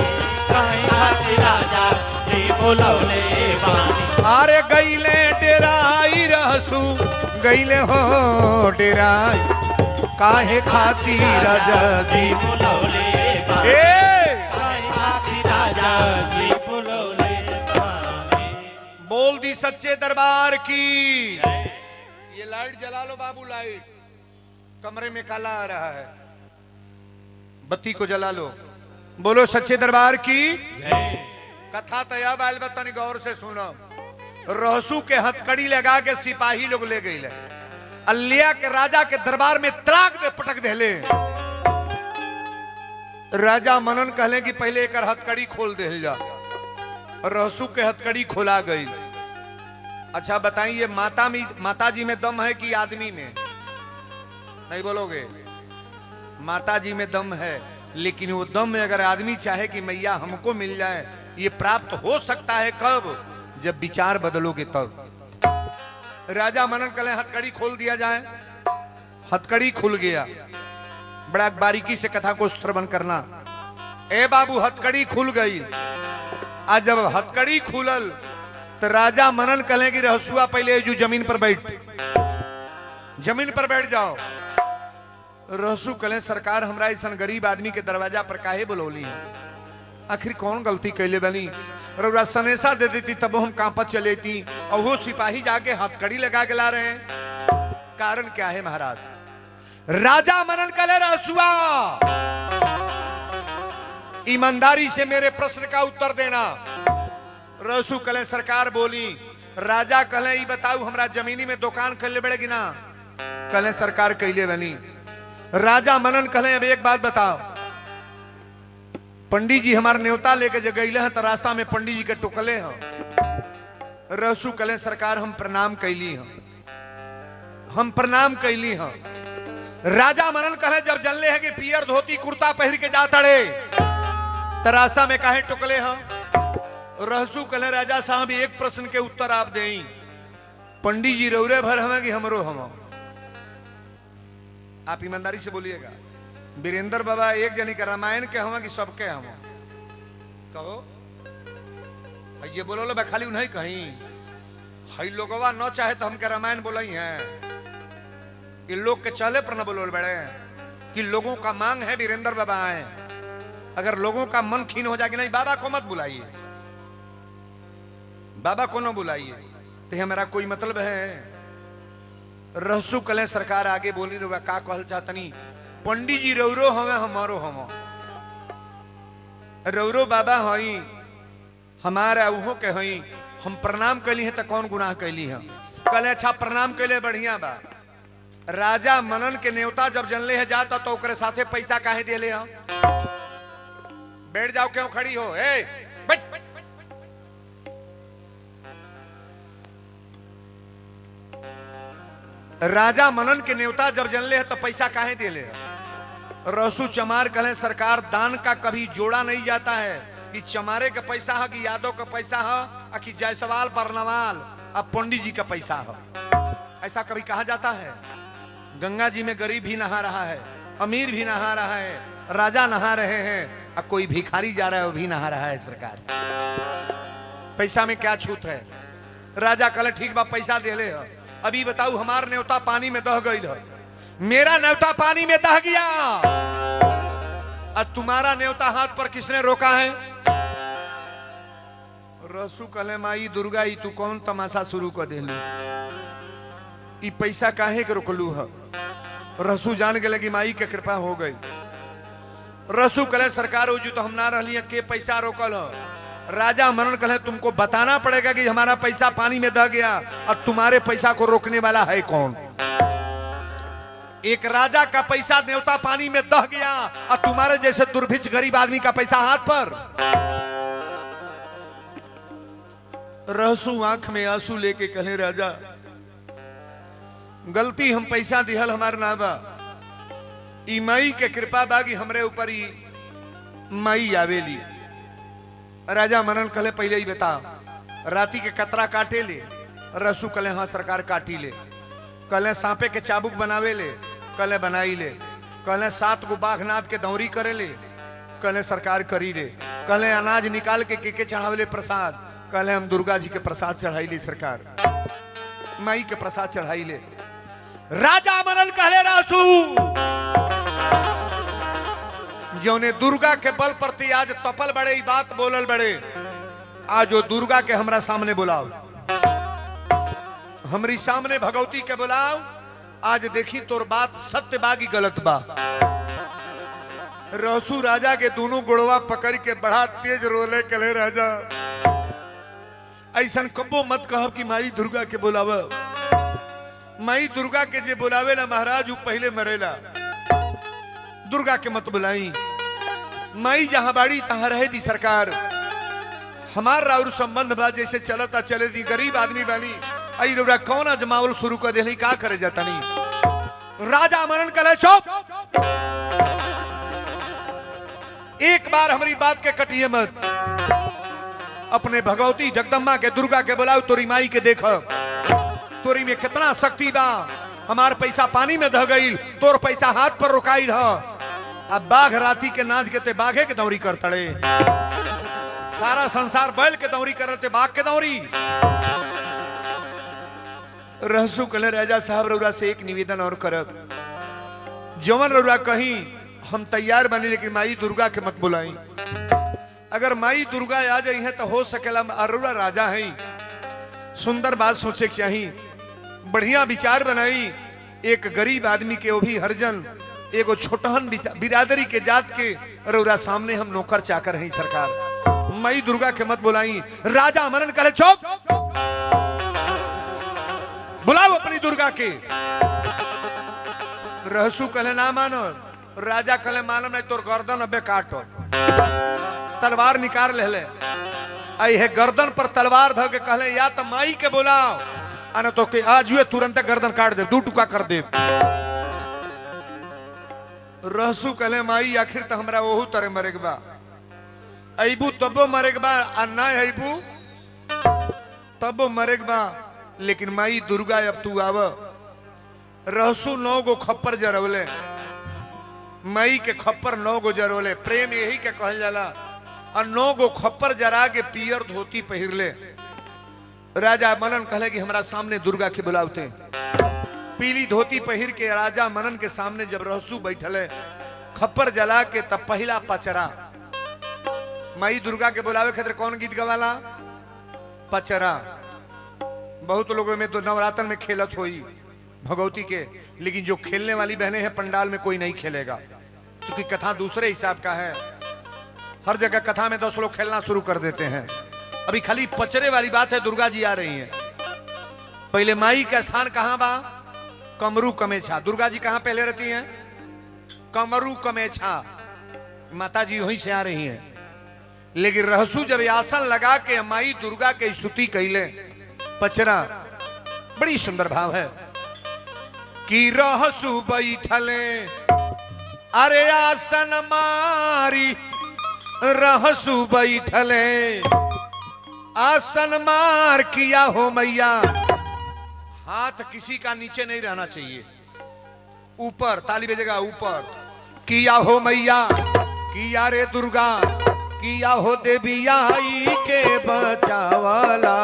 काहे खातिर राजा जी बोलौले बानी? आरे गईले डेराई रहसु, गईले हो डेराई, काहे खाती राजा जी बोलौले बानी? काहे खातिर राजा जी बोलौले बानी? बोल दी सच्चे दरबार की। ये लाइट जला लो बाबू, लाइट कमरे में काला आ रहा है, बत्ती को जला लो। बोलो सच्चे दरबार की। कथा तैयार बाल बतनी गौर से सुनो। रहसु के हथकड़ी लगा के सिपाही लोग ले गए, अलिया के राजा के दरबार में तलाक दे पटक देले। राजा मनन कहले कि पहले एक हथकड़ी खोल दे जा। रहसु के हथकड़ी खोला गई। अच्छा बताइए माता जी में दम है कि आदमी में? नहीं बोलोगे? माता जी में दम है, लेकिन वो दम में अगर आदमी चाहे कि मैया हमको मिल जाए, ये प्राप्त हो सकता है कब? जब विचार बदलोगे तब। राजा मनन कहले हथकड़ी खोल दिया जाए। हथकड़ी खुल गया। बड़ा बारीकी से कथा को श्रवण करना। ए बाबू हथकड़ी खुल गई। आज जब हथकड़ी खुलल तो राजा मनन कहले कि रहसुआ पहले जो जमीन पर बैठ, जमीन पर बैठ जाओ। रहसु कहले सरकार हमरा ऐसा गरीब आदमी के दरवाजा पर काहे बुलौली है? आखिर कौन गलती कैले बनी? रउरा सनेसा दे देती तब हम कांपत चले थी, और वो सिपाही जाके हथकड़ी लगा के ला रहे हैं। कारण क्या है महाराज? राजा मनन कहले रहसुआ ईमानदारी से मेरे प्रश्न का उत्तर देना। रहसु कहले सरकार बोली। राजा कहले ये बताऊ हमरा जमीनी में दुकान कैले बड़ेगी ना? कहले सरकार कैले बनी। राजा मनन कहले अब एक बात बताओ, पंडित जी हमारे न्योता लेके जो गईले हैं तो रास्ता में पंडित जी के टुकले हैं। रहसु कहले सरकार हम प्रणाम कैली हैं, हम प्रणाम कैली हैं। राजा मनन कहले जब जनले है कि पियर धोती कुर्ता पहन के जा तड़े तो रास्ता में काहे टुकले हैं? रहसु कहले राजा साहब एक प्रश्न के उत्तर आप दें। पंडित जी रौरे भर हमें कि हमरो हम? आप ईमानदारी से बोलिएगा। वीरेंद्र बाबा एक जनी का रामायण के हम कि सबके हम? कहो ये बोलो लो खाली उन्हें कहीं हई लोगवा न चाहे तो हमके रामायण बोलाई हैं। ये लोग के चले पर न बोलोल बड़े कि लोगों का मांग है वीरेंद्र बाबा आए। अगर लोगों का मन खीन हो जाए नहीं बाबा को मत बुलाइए, बाबा को न बुलाइए, तो हमारा कोई मतलब है। रहसु कले सरकार आगे बोली रो का कहल चाहतनी पंडित जी रौरो हमें हमारो हम रौरो बाबा हई हमारा उहो के हई, हम प्रणाम कैली है तो कौन गुनाह कैली है। कल अच्छा प्रणाम कैले बढ़िया बा। राजा मनन के न्योता जब जनले है जाता तो ओकरे साथे पैसा काहे देले हम। बैठ जाओ क्यों खड़ी हो, ए बैठ। राजा मनन के न्योता जब जनले है तो पैसा काहे देले है। रसू चमार कहे सरकार दान का कभी जोड़ा नहीं जाता है कि चमारे का पैसा है कि यादव का पैसा है कि जायसवाल बरनवाल अब पंडित जी का पैसा है, ऐसा कभी कहा जाता है। गंगा जी में गरीब भी नहा रहा है, अमीर भी नहा रहा है, राजा नहा रहे हैं और कोई भिखारी जा रहा है वो भी नहा रहा है। सरकार पैसा में क्या छूट है। राजा कल ठीक बा पैसा दे ले, अभी बताऊ हमार न्योता पानी में दह गई है, मेरा न्योता पानी में दह गया और तुम्हारा न्योता हाथ पर किसने रोका है। रसू कले माई दुर्गा ई तू कौन तमाशा शुरू कर दे, ई पैसा काहे के रोकलू है। रसू जान के लगी माई के कृपा हो गई। रसू कले सरकार हो तो हम ना रही के पैसा रोकल है। राजा मनन कहे तुमको बताना पड़ेगा कि हमारा पैसा पानी में दह गया और तुम्हारे पैसा को रोकने वाला है कौन। एक राजा का पैसा न्योता पानी में दह गया और तुम्हारे जैसे दुर्भिक्ष गरीब आदमी का पैसा हाथ पर। रहसू आंख में आंसू लेके कहे राजा गलती हम पैसा दिहल हमार ना बा, ई माई के कृपा बागी हमरे ऊपर ही माई आवेली। राजा मनन कले पहले ही बता राती के कतरा काटे ले। रसू कले हाँ सरकार काटी ले। कले सांपे के चाबुक बनावे ले, कले बनाई ले। कले 7 गो बाघनाथ के दौरी करे ले, कले सरकार करी ले। कले अनाज निकाल के चढ़ावे ले प्रसाद, कले हम दुर्गा जी के प्रसाद चढ़ाई ले। सरकार माई के प्रसाद चढ़ाई ले। राजा मनन कहले रासू जौने दुर्गा के बल प्रति आज तपल बड़े ही बात बोलल बड़े, आज वो दुर्गा के हमरा सामने बुलाओ, हमरी सामने भगवती के बुलाओ। आज देखी तोर बात सत्य बागी गलत बा। रसू राजा के दोनों गुड़वा पकड़ के बड़ा तेज रोले कले राजा ऐसा कबो मत कहब कि माई दुर्गा के बुलावा। माई दुर्गा के जे बुलावे ना महाराज वो पहले मरेला। दुर्गा के मत बुलाई, माई जहां बाड़ी तहां रहे दी। सरकार हमार राउर संबंध बा जैसे चलता चले दी। गरीब आदमी बानी आई रोरा कौन अजमावल शुरू कर दे का करे जाता नहीं। राजा मनन कले चुप, एक बार हमारी बात के कटिए मत। अपने भगवती जगदम्बा के दुर्गा के बुलाओ, तोरी माई के देख तोरी में कितना शक्ति बा। हमार पैसा पानी में दह गई, तोर पैसा हाथ पर रुकाई है। अब बाघ राती के नाच के ते बाघे के दौरी कर तड़े, सारा संसार बैल के दौरी करते बाघ के दौरी। रहसू कले राजा साहब रउरा से एक निवेदन और करब, जवन रउरा कहीं हम तैयार बनी, लेकिन माई दुर्गा के मत बुलाई। अगर माई दुर्गा आ जाई है तो हो सकेला रउरा राजा है। सुंदर बात सोचे चाहिए, बढ़िया विचार बनाई। एक गरीब आदमी के वो भी हरजन एगो छोटहन बिरादरी के जात के रउरा सामने हम नौकर चाकर हैं। सरकार माई दुर्गा के मत बुलाई। राजा मनन करे चुप, बुलाओ अपनी दुर्गा के। रहसू कले ना मानो, राजा कले मानो नहीं तोर गर्दन अबे काटो। तलवार निकाल ले आई है गर्दन पर तलवार धो के कहले या तो माई के बुलाओ आना तो के आज हुए तुरंत गर्दन काट दे, 2 टुकड़ा कर दे। रहसू कले माई आखिर तो हमरा ओहू तरह मरेग बा, अबू तबो मरेग बा आ ना अबू तबो मरेग बा। लेकिन माई दुर्गा अब तू आव। रहसू 9 गो खप्पर जरवले, माई के खप्पर 9 गो जरवले। प्रेम यही के कहल जाला। और 9 गो खप्पर जरा के पियर धोती पहिरले। राजा मनन कहले कि हमरा सामने दुर्गा के बुलावते। पीली धोती पहिर के राजा मनन के सामने जब रहसू बैठले खप्पर जला के तब पहला पचरा माई दुर्गा के बुलावे खातिर कौन गीत गवाला? पचरा। बहुत लोगों में तो नवरात्र में खेलत होई भगवती के, लेकिन जो खेलने वाली बहनें हैं पंडाल में कोई नहीं खेलेगा, क्योंकि कथा दूसरे हिसाब का है। हर जगह कथा में 10 लोग खेलना शुरू कर देते हैं। अभी खाली पचरे वाली बात है। दुर्गा जी आ रही हैं। पहले माई का स्थान कहां बा? कमरू कमेछा। दुर्गा जी कहां पहले रहती हैं? कमरू कमेछा। माता जी वहीं से आ रही हैं। लेकिन रहसू जब आसन लगा के माई दुर्गा के स्तुति कैले, पचरा बड़ी सुंदर भाव है कि रहसू बैठले अरे आसन मारी, रहसू बैठले आसन मार किया हो मैया। हाथ किसी का नीचे नहीं रहना चाहिए, ऊपर। ताली बजेगा ऊपर। किया हो मैया, किया रे दुर्गा, किया हो देवी आई के बचावाला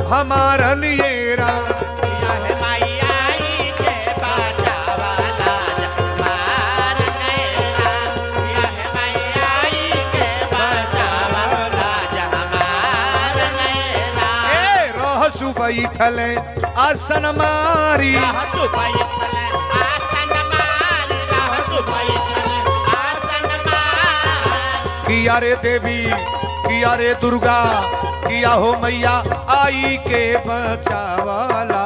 हमारा लिए राम। किया है माई आई के बचावाला हमारा नैरा। किया है माई आई के बचावाला हमारा नैरा। ए रहसू बैठले आसन मारी, रहसू बैठले आसन मारी, रहसू बैठले आसन मारी। किया रे देवी, किया रे दुर्गा, किया हो मैया आई के बचावाला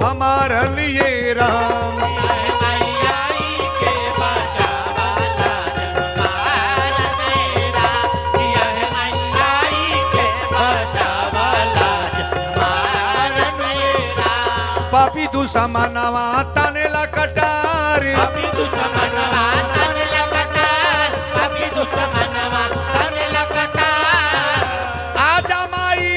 हमारा लिए राम। किया है माई आई के बचावाला हमारा नैरा। किया है माई आई के बचावाला हमारा नैरा। पापी दुश्मनवा तनेला कटार, पापी दुश्मनवा तनेला कटार, पापी दुश्मनवा तनेला कटार। आजा माई।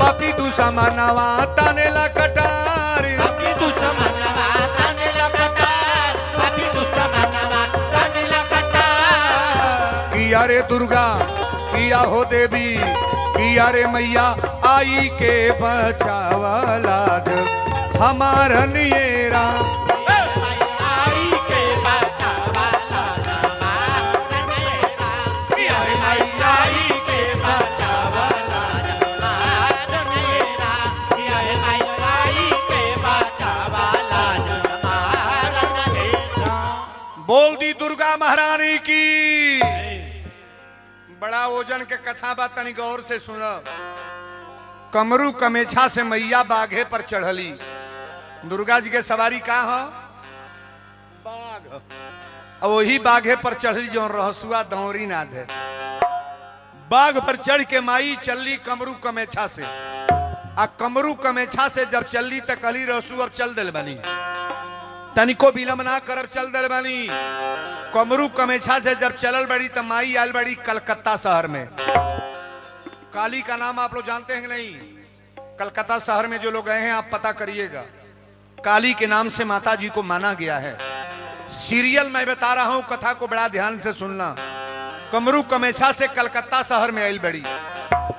पापी दुश्मनवा तनेला कटार, पापी दुश्मनवा तनेला कटार, पापी दुश्मनवा तनेला कटार। किया रे दुर्गा, किया हो देवी, किया रे मैया आई के बचावाला हमारा लिए राम। आई के बचावाला हमारा नैरा। किया है माई आई के बचावाला हमारा नैरा। किया है माई आई के बचावाला हमारा नैरा। बोल दी दुर्गा महारानी की। बड़ा ओजन के कथा बात तनी गौर से सुन। कमरू कमेछा से मैया बाघे पर चढ़ली। दुर्गा जी के सवारी का हो? बाघ। अब वही बाघे पर चढ़ली जो रहसुआ दौरी ना दे। बाघ पर चढ़ के माई चलली कमरू कमेछा से। आ कमरू कमेछा से जब चलली तो कहली रहसू अब चल दिल बनी, तनिको विलम्ब ना करब, चल दिल बनी। कमरू कमेछा से जब चलल बड़ी तो माई आयल बड़ी कलकत्ता शहर में। काली का नाम आप लोग जानते हैं कि नहीं? कलकत्ता शहर में जो लोग गए हैं आप पता करिएगा। काली के नाम से माता जी को माना गया है। सीरियल मैं बता रहा हूं, कथा को बड़ा ध्यान से सुनना। कमरू कमेछा से कलकत्ता शहर में आयल बड़ी,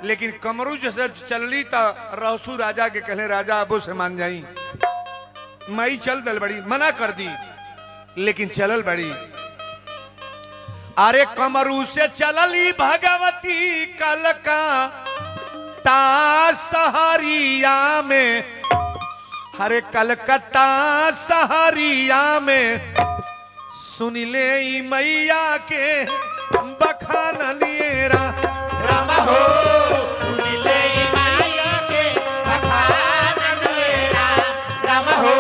लेकिन कमरू जैसे चलली तो रहसू राजा के कहले राजा अबो से मान जाई। मई चल दल बड़ी, मना कर दी, लेकिन चलल बड़ी। अरे कमरू से चलली भगवती कलकत्ता सहरिया में। अरे कलकत्ता सहरिया में सुन ले ई मैया के बखान लिए राम हो सुनिले मैया के बखान नैरा। राम हो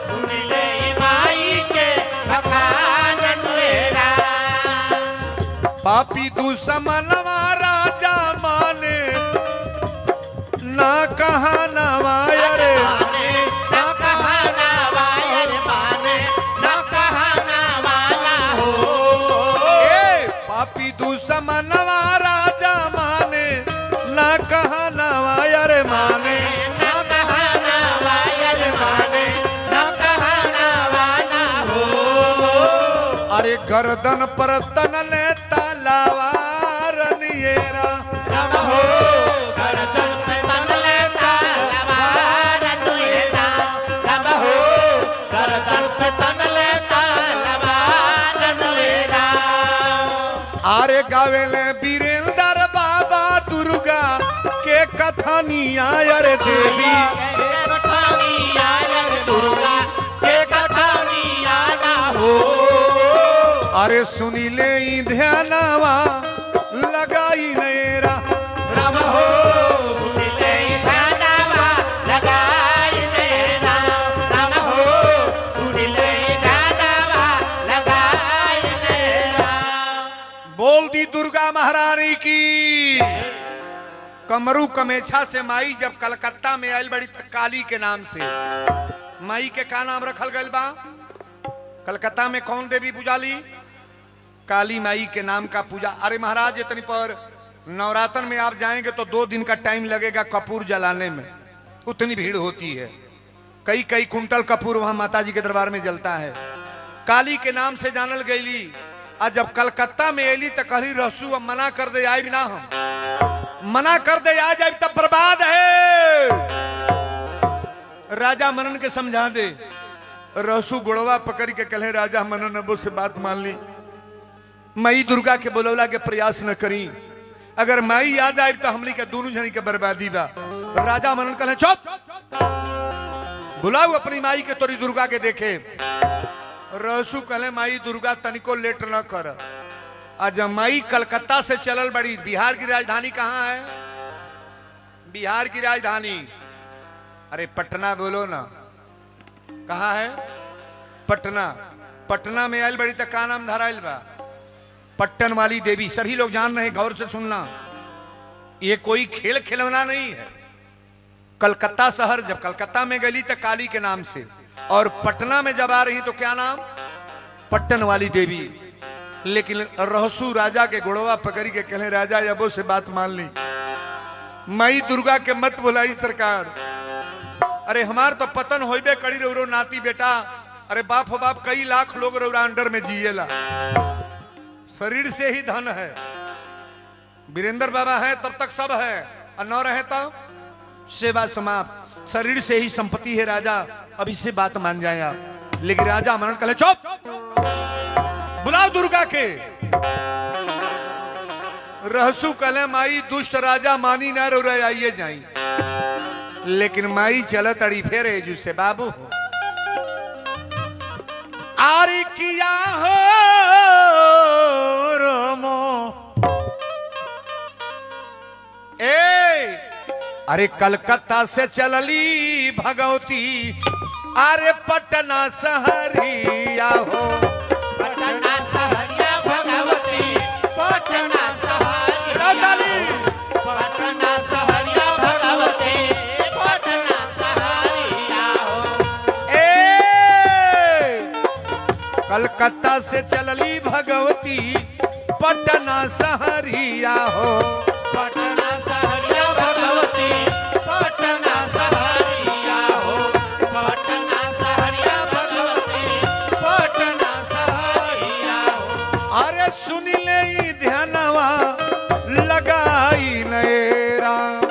सुनिले माई के बखान नैरा। पापी दुश्मनवा राजा माने ना कहा नवाया रे। ना कहाना वायर माने, ना कहाना वाला हो। ए पापी दुश्मनवा राजा माने ना कहा नवाया रे माने। ना कहाना वायर माने, ना कहाना वाला हो। अरे गर्दन पर तनले तलवार नियरा। राम हो गर्दन पे तनले तलवार अरे गावेले वीरेंद्र बाबा दुर्गा के कथानिया अरे देवी कथानिया रे दुर्गा के कथानिया ना हो। अरे सुनी ले ध्यानवा लगाई नेरा राम हो। सुनिले ध्यानवा लगाई नेरा राम हो। सुनिले ध्यानवा लगाई नेरा। बोल दी दुर्गा महारानी की। कमरू कमेछा से माई जब कलकत्ता में आयल बड़ी काली के नाम से। माई के का नाम रखल गल बा? कलकत्ता में कौन देवी पूजाली? काली माई के नाम का पूजा। अरे महाराज इतनी पर नवरात्र में आप जाएंगे तो 2 दिन का टाइम लगेगा कपूर जलाने में, उतनी भीड़ होती है। कई कई कुंटल कपूर वहां माता जी के दरबार में जलता है। काली के नाम से जानल गईली। आज जब कलकत्ता में अली तो कहली रहसू अब मना कर दे आए बिना, हम मना कर दे आ जाए तब बर्बाद है। राजा मनन के समझा दे। रहसू गोड़वा पकड़ के कहे राजा मनन अब से बात मान ली, मई दुर्गा के बोलवला के प्रयास न करी। अगर माई आ जाए तो हमली के दोनों जनी के बर्बादी बा। राजा मनन कहे चुप, बुलाओ अपनी माई के तोरी दुर्गा के देखे। रहसू कहे माई दुर्गा तनिको लेट न कर। आज माई कलकत्ता से चलल बड़ी। बिहार की राजधानी कहाँ है? बिहार की राजधानी अरे पटना बोलो ना, कहाँ है? पटना। पटना में आयल बड़ी तक का नाम धराइल बा? पट्टन वाली देवी। सभी लोग जान रहे हैं, गौर से सुनना, ये कोई खेल खिलौना नहीं है। कलकत्ता शहर जब कलकत्ता में गली तो काली के नाम से, और पटना में जब आ रही तो क्या नाम? पट्टन वाली देवी। लेकिन रहसू राजा के गोड़वा पकड़ी के कहले राजा अबो से बात मान ली, माई दुर्गा के मत बुलाई सरकार। अरे हमार तो पतन होइबे कड़ी रौरो नाती बेटा। अरे बाप हो बाप कई लाख लोग रौरा अंडर में जिएला। शरीर से ही धन है। वीरेंद्र बाबा है तब तक सब है, और न रहे तो सेवा समाप्त। शरीर से ही संपत्ति है राजा, अभी से बात मान जाए आप। लेकिन राजा मनन कहे चुप, बुलाओ दुर्गा के। रहसू कले माई दुष्ट राजा मानी न रो रहे आइए जाई। लेकिन माई चलत अड़ी फेरे जुसे बाबू आरी किया हो रोमो। अरे कलकत्ता से चलली भगवती, अरे पटना सहरिया हो। पटना सहरिया भगवती, पटना सहरिया, पटना सहरिया भगवती, पटना सहरिया हो। कलकत्ता से चलली भगवती, पटना सहरिया हो। पटना सहरिया भगवती, पटना सहरिया हो। पटना सहरिया भगवती, पटना सहरिया हो। अरे सुन ले ध्यानवा लगाई नए राम।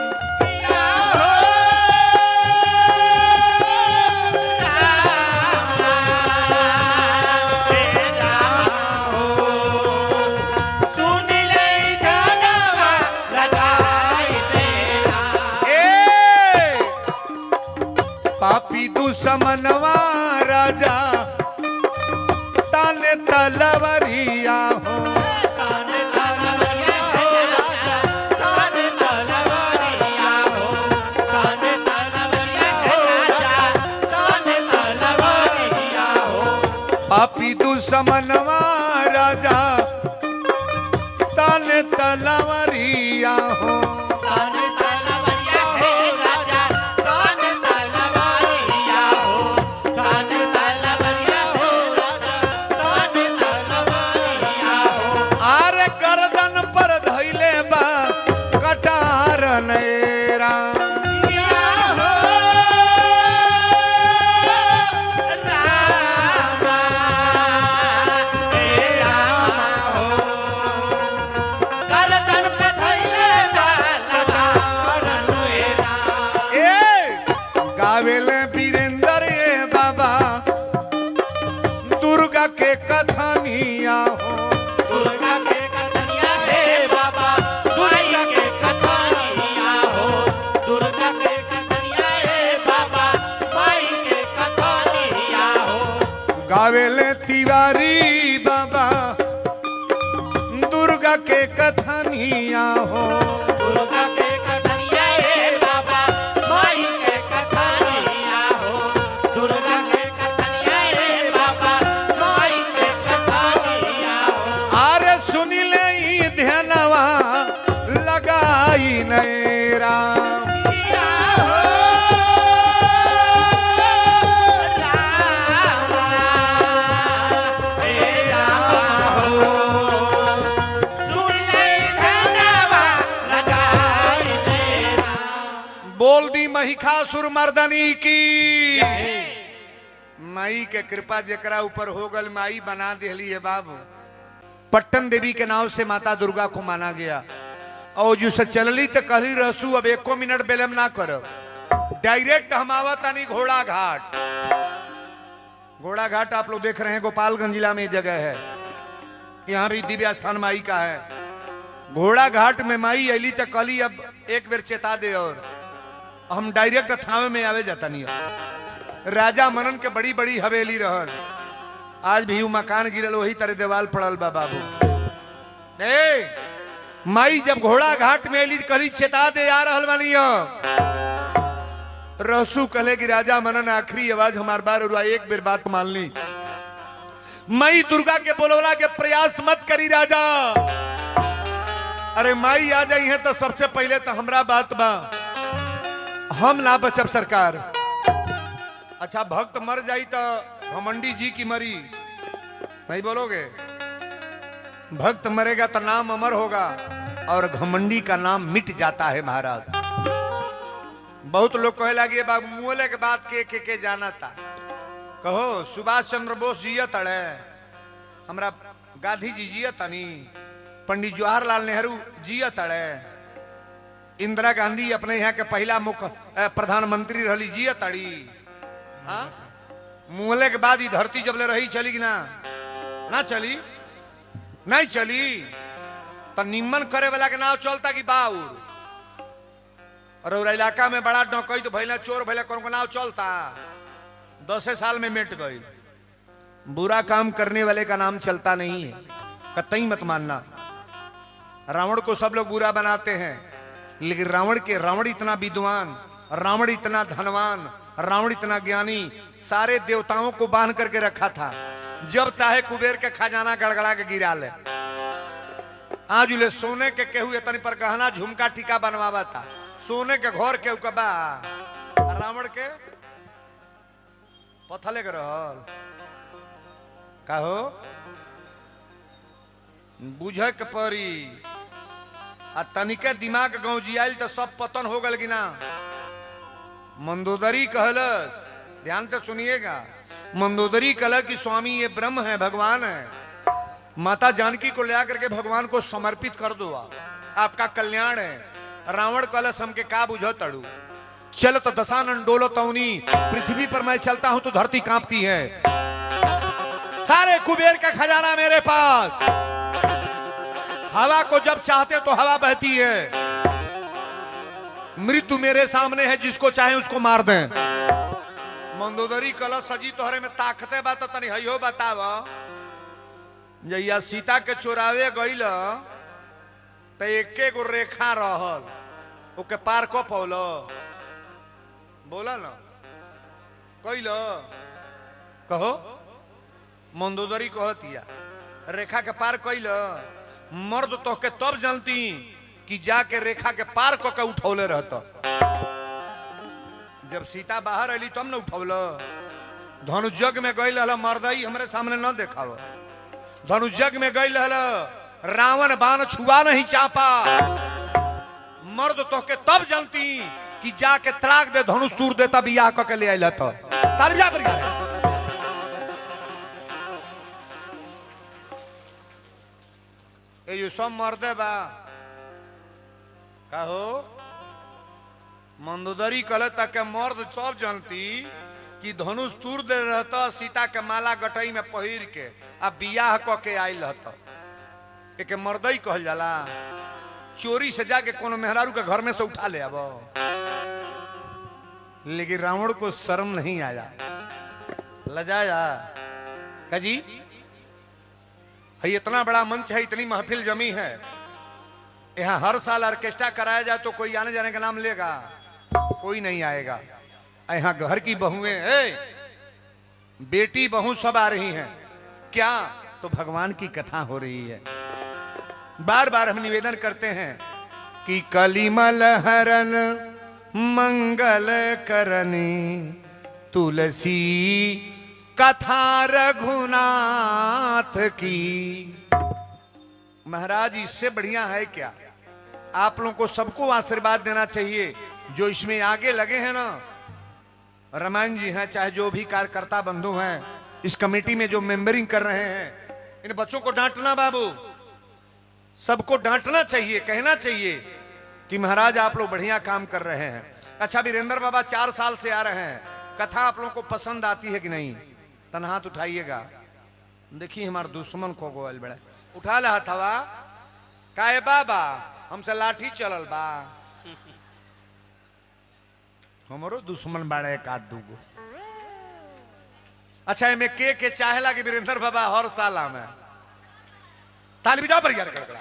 पापी दुश्मनवा राजा ताने तलवरिया हो। ताने तलवरिया हो राजा, ताने तलवरिया हो। ताने तलवरिया हो राजा, ताने तलवरिया हो। पापी दुश्मनवा राजा ताने तलवरिया हो। ताने तलवरिया हो राजा, ताने तलवरिया हो। ताने तलवरिया हो राजा, ताने तलवरिया हो। आरे गर्दन पर धैले बा कटार नैरा। गावेले वीरेंद्र ये बाबा दुर्गा के कथानिया हो। दुर्गा के कथनिया है गावेले तिवारी बाबा दुर्गा के कथनिया हो। दुर्गा के कथनिया हे बाबा माई के कथनिया हो। दुर्गा के कथनिया हे बाबा माई के कथनिया हो। अरे सुनी ले ई ध्यानवा लगाई नए राम। बोल दी महिषासुर मर्दनी की। माई के कृपा जेकरा ऊपर हो गल माई बना दिली है बाबू। पट्टन देवी के नाम से माता दुर्गा को माना गया और जो से चलली तो कहली रसू अब एको मिनट बेलम ना करो, डायरेक्ट हम आवतानी घोड़ा घाट। घोड़ा घाट आप लोग देख रहे हैं गोपालगंज जिला में जगह है, यहाँ भी दिव्य स्थान माई का है। घोड़ा घाट में माई अली तो कहली अब एक बेर चेता दे और हम डायरेक्ट थावे में आवे जाता नहीं। राजा मनन के बड़ी बड़ी हवेली रहल, आज भी वो मकान गिरल वही तरह देवाल पड़ल बा बाबू। माई जब घोड़ा घाट में अली कहली चेता दे आ रहल बानी। रसू कहले कि राजा मनन आखिरी आवाज हमार बार और एक बेर बात मान ली। माई दुर्गा के बोलवला के प्रयास मत करी राजा। अरे माई आ जाई है तो सबसे पहले तो हमरा बात बा, हम ना बचब सरकार। अच्छा भक्त मर जाई तो घमंडी जी की मरी नहीं बोलोगे? भक्त मरेगा तो नाम अमर होगा और घमंडी का नाम मिट जाता है महाराज। बहुत लोग कहे लगे बाबू मुँहले के बात के जाना था। कहो सुभाष चंद्र बोस जियत अड़े, हमरा गांधी जी जियत नहीं, पंडित जवाहरलाल नेहरू जियत अड़े, इंदिरा गांधी अपने यहाँ के पहला मुख्य प्रधानमंत्री रही जियत अड़ी। मुहले के बाद ही धरती जब ले रही चली कि ना चली? नहीं चली तो निम्न करे वाला के नाव चलता कि बाउर। और इलाका में बड़ा डकैत तो भैला चोर भैला कौन को नाव चलता? 10 साल में मिट गई। बुरा काम करने वाले का नाम चलता नहीं है, कतई मत मानना। रावण को सब लोग बुरा बनाते हैं, लेकिन रावण इतना विद्वान, रावण इतना धनवान, रावण इतना ज्ञानी, सारे देवताओं को बांध करके रखा था। जब चाहे कुबेर के खजाना गड़गड़ा के गिरा ले। आज ले सोने के केहू इतनी पर गहना झुमका टीका बनवावा था, सोने के घर केहू के बा, रावण के पथले के रहल। कहो बुझे के परी आ तनिके दिमाग गाँव जियाल तो सब पतन हो गल कि ना। मंदोदरी कहलस, ध्यान से सुनिएगा, मंदोदरी कहला कि स्वामी ये ब्रह्म है, भगवान है, माता जानकी को ले आकर के भगवान को समर्पित कर दो, आपका कल्याण है। रावण कहलस हमके का बुझो तड़ू, चल तो दशानन डोलो तौनी, पृथ्वी पर मैं चलता हूं तो धरती कांपती है। सारे कुबेर का खजाना मेरे पास, हवा को जब चाहते तो हवा बहती है, मृत्यु मेरे सामने है, जिसको चाहे उसको मार दें। मंदोदरी कलश सजी तोहरे में ताकते बात तनी हयो बताव। जैया सीता के चोरावे गईल तो एके गो रेखा रहल, ओके पार को पौलो बोला ना कैल कहो। मंदोदरी कहतिया रेखा के पार कैल, मर्द तो के तब जानती कि जाके रेखा के पार को के उठौले रहता। जब सीता बाहर अली तब न उठौल। धनुजग में गई हल, मर्दई हमरे सामने न देखाव। धनुजग में गई हल, रावण बाण छुआ नहीं चापा। मर्द तो के तब जानती कि जाके तलाक दे, धनुष तूर देता, बियाह करके ले आइल तो तालिया पर ये सब मर्दे बा। कहो मंदोदरी कहले तक मर्द तब जानती कि धनुष तूर दे रहता, सीता के माला गटई में पहिर के आ बियाह क के आइल रहता। एक मर्दई कहल जाला। चोरी से जाके कोनो मेहरारू के घर में से उठा ले आबो। लेकिन रावण को शर्म नहीं आया, लजाया। का जी है इतना बड़ा मंच है, इतनी महफिल जमी है, यहाँ हर साल ऑर्केस्ट्रा कराया जाए तो कोई आने जाने का नाम लेगा? कोई नहीं आएगा। यहाँ घर की बहुएं, बेटी बहू सब आ रही हैं, क्या तो भगवान की कथा हो रही है। बार बार हम निवेदन करते हैं कि कलिमल हरन मंगल करनी तुलसी कथा रघुनाथ की। महाराज इससे बढ़िया है क्या? आप लोगों को सबको आशीर्वाद देना चाहिए जो इसमें आगे लगे हैं ना। रामायण जी हैं, चाहे जो भी कार्यकर्ता बंधु हैं, इस कमेटी में जो मेंबरिंग कर रहे हैं, इन बच्चों को डांटना बाबू, सबको डांटना चाहिए, कहना चाहिए कि महाराज आप लोग बढ़िया काम कर रहे हैं। अच्छा वीरेंद्र बाबा 4 साल से आ रहे हैं, कथा आप लोगों को पसंद आती है कि नहीं? तन हाथ उठाइएगा। देखिए हमारे दुश्मन को गोल बड़ा उठा ला हथवा, काहे बाबा हमसे लाठी चलल बा, हमारो दुश्मन बाड़े एक आध दूगो। अच्छा में के चाहे लगे वीरेंद्र बाबा हर साल में ताली बजाओ पर यार गड़गड़ा।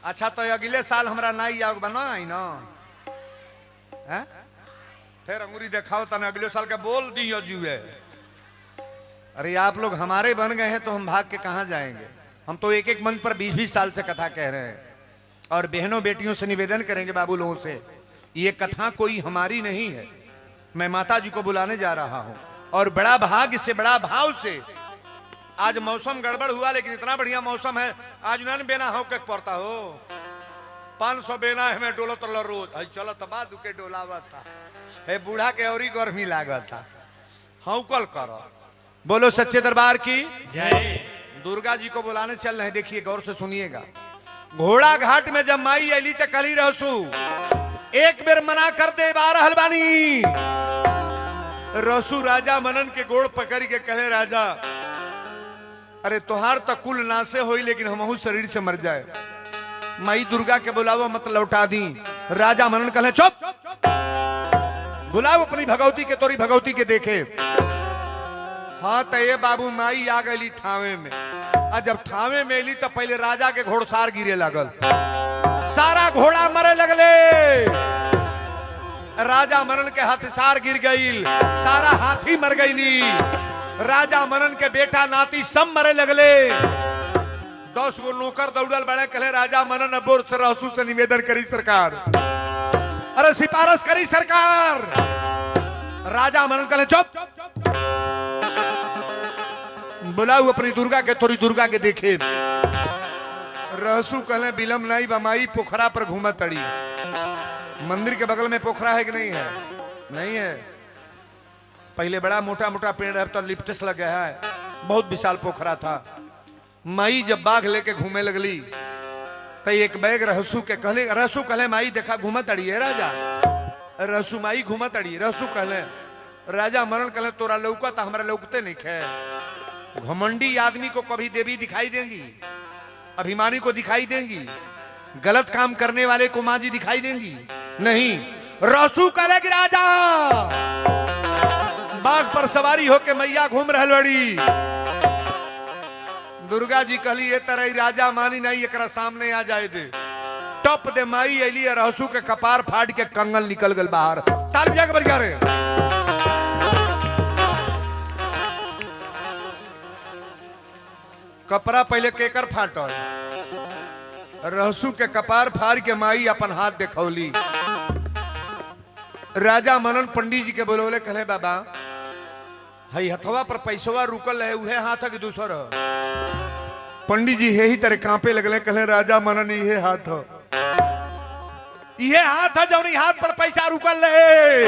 अच्छा तो अगले साल हमरा नाई आग बना आई ना है? फिर अंगूरी दिखाओ तने अगले साल का बोल दी जुए। अरे आप लोग हमारे बन गए हैं तो हम भाग के कहां जाएंगे? हम तो एक एक मंच पर 20-20 साल से कथा कह रहे हैं और बहनों बेटियों से निवेदन करेंगे बाबू लोगों से, ये कथा कोई हमारी नहीं है। मैं माता जी को बुलाने जा रहा हूं और बड़ा भाग्य से, बड़ा भाव से, आज मौसम गड़बड़ हुआ लेकिन इतना बढ़िया मौसम है, आज उन्होंने बेना हो के पड़ता हो 500 बेना है मैं डोलो तो रोज चलो तबा दुके डोलावा था है, बूढ़ा के और गर्मी लागत था। हौकल करो, बोलो सच्चे दरबार की जय। दुर्गा जी को बुलाने चल रहे हैं, देखिए गौर से सुनिएगा। घोड़ा घाट में जब माई अली तक कली रहसू, एक बेर मना कर दे बार हलवानी। रसू राजा मनन के गोड़ पकड़ के कहे राजा अरे तुहार तो कुल नासे होई लेकिन हमहू शरीर से मर जाए, माई दुर्गा के बुलावो मत लौटा दी। राजा मनन कहे चुप, बुलाओ अपनी भगवती के, तोरी भगवती के देखे। हाँ तो ये बाबू माई आ गई थावे में, और जब थावे में ली तो पहले राजा के घोड़सार गिरे लगल, सारा घोड़ा मरे लगले। राजा मनन के हथिसार गिर गई, सारा हाथी मर गई, राजा मनन के बेटा नाती सब मरे लगले। 10 गो नौकर दौड़ल बड़े, कहे राजा मनन अबोर से रहसू से निवेदन करी सरकार, अरे सिफारिश करी सरकार। राजा मनन कहे चुप, बुलाओ अपनी दुर्गा के, थोड़ी दुर्गा के देखे। रहसू कहे बिलम नहीं बमाई पोखरा पर घूमत तड़ी। मंदिर के बगल में पोखरा है कि नहीं है? नहीं है। पहले बड़ा मोटा मोटा पेड़ है, तो लिप्टस लग गया है, बहुत विशाल पोखरा था। माई जब बाघ लेके घूमे लगली तो एक बैग रहसू के कहले, रहसू कहले माई देखा घूमत अड़ी है राजा। रहसू माई घूमत अड़ी, रहसू कहले राजा मनन कहले तोरा लौका तो हमारा लौकते नहीं खे। घमंडी आदमी को कभी देवी दिखाई देंगी, अभिमानी को दिखाई देंगी, गलत काम करने वाले को माँ जी दिखाई देंगी नहीं। रहसू कहले कि राजा बाघ पर सवारी होके मैया घूम रही बड़ी। दुर्गा जी कहली ये तरह राजा मानी नहीं, एक सामने आ जाए दे। टप दे माई अली, रहसू के कपार फाड़ के कंगल निकल गल बाहर। ताल जाके बजा रहे कपड़ा पहले केकर फाटल, रहसू के कपार फाड़ के माई अपन हाथ देखौली। राजा मनन पंडित जी के बोलोले, कहले बाबा हई हथवा पर पैसवा रुकल है, उहे हाथ है कि दूसर? पंडित जी यही तरह कांपे लगले, कहले राजा मनन ये हाथ हो, ये हाथ है जौन हाथ पर पैसा रुकल रहे,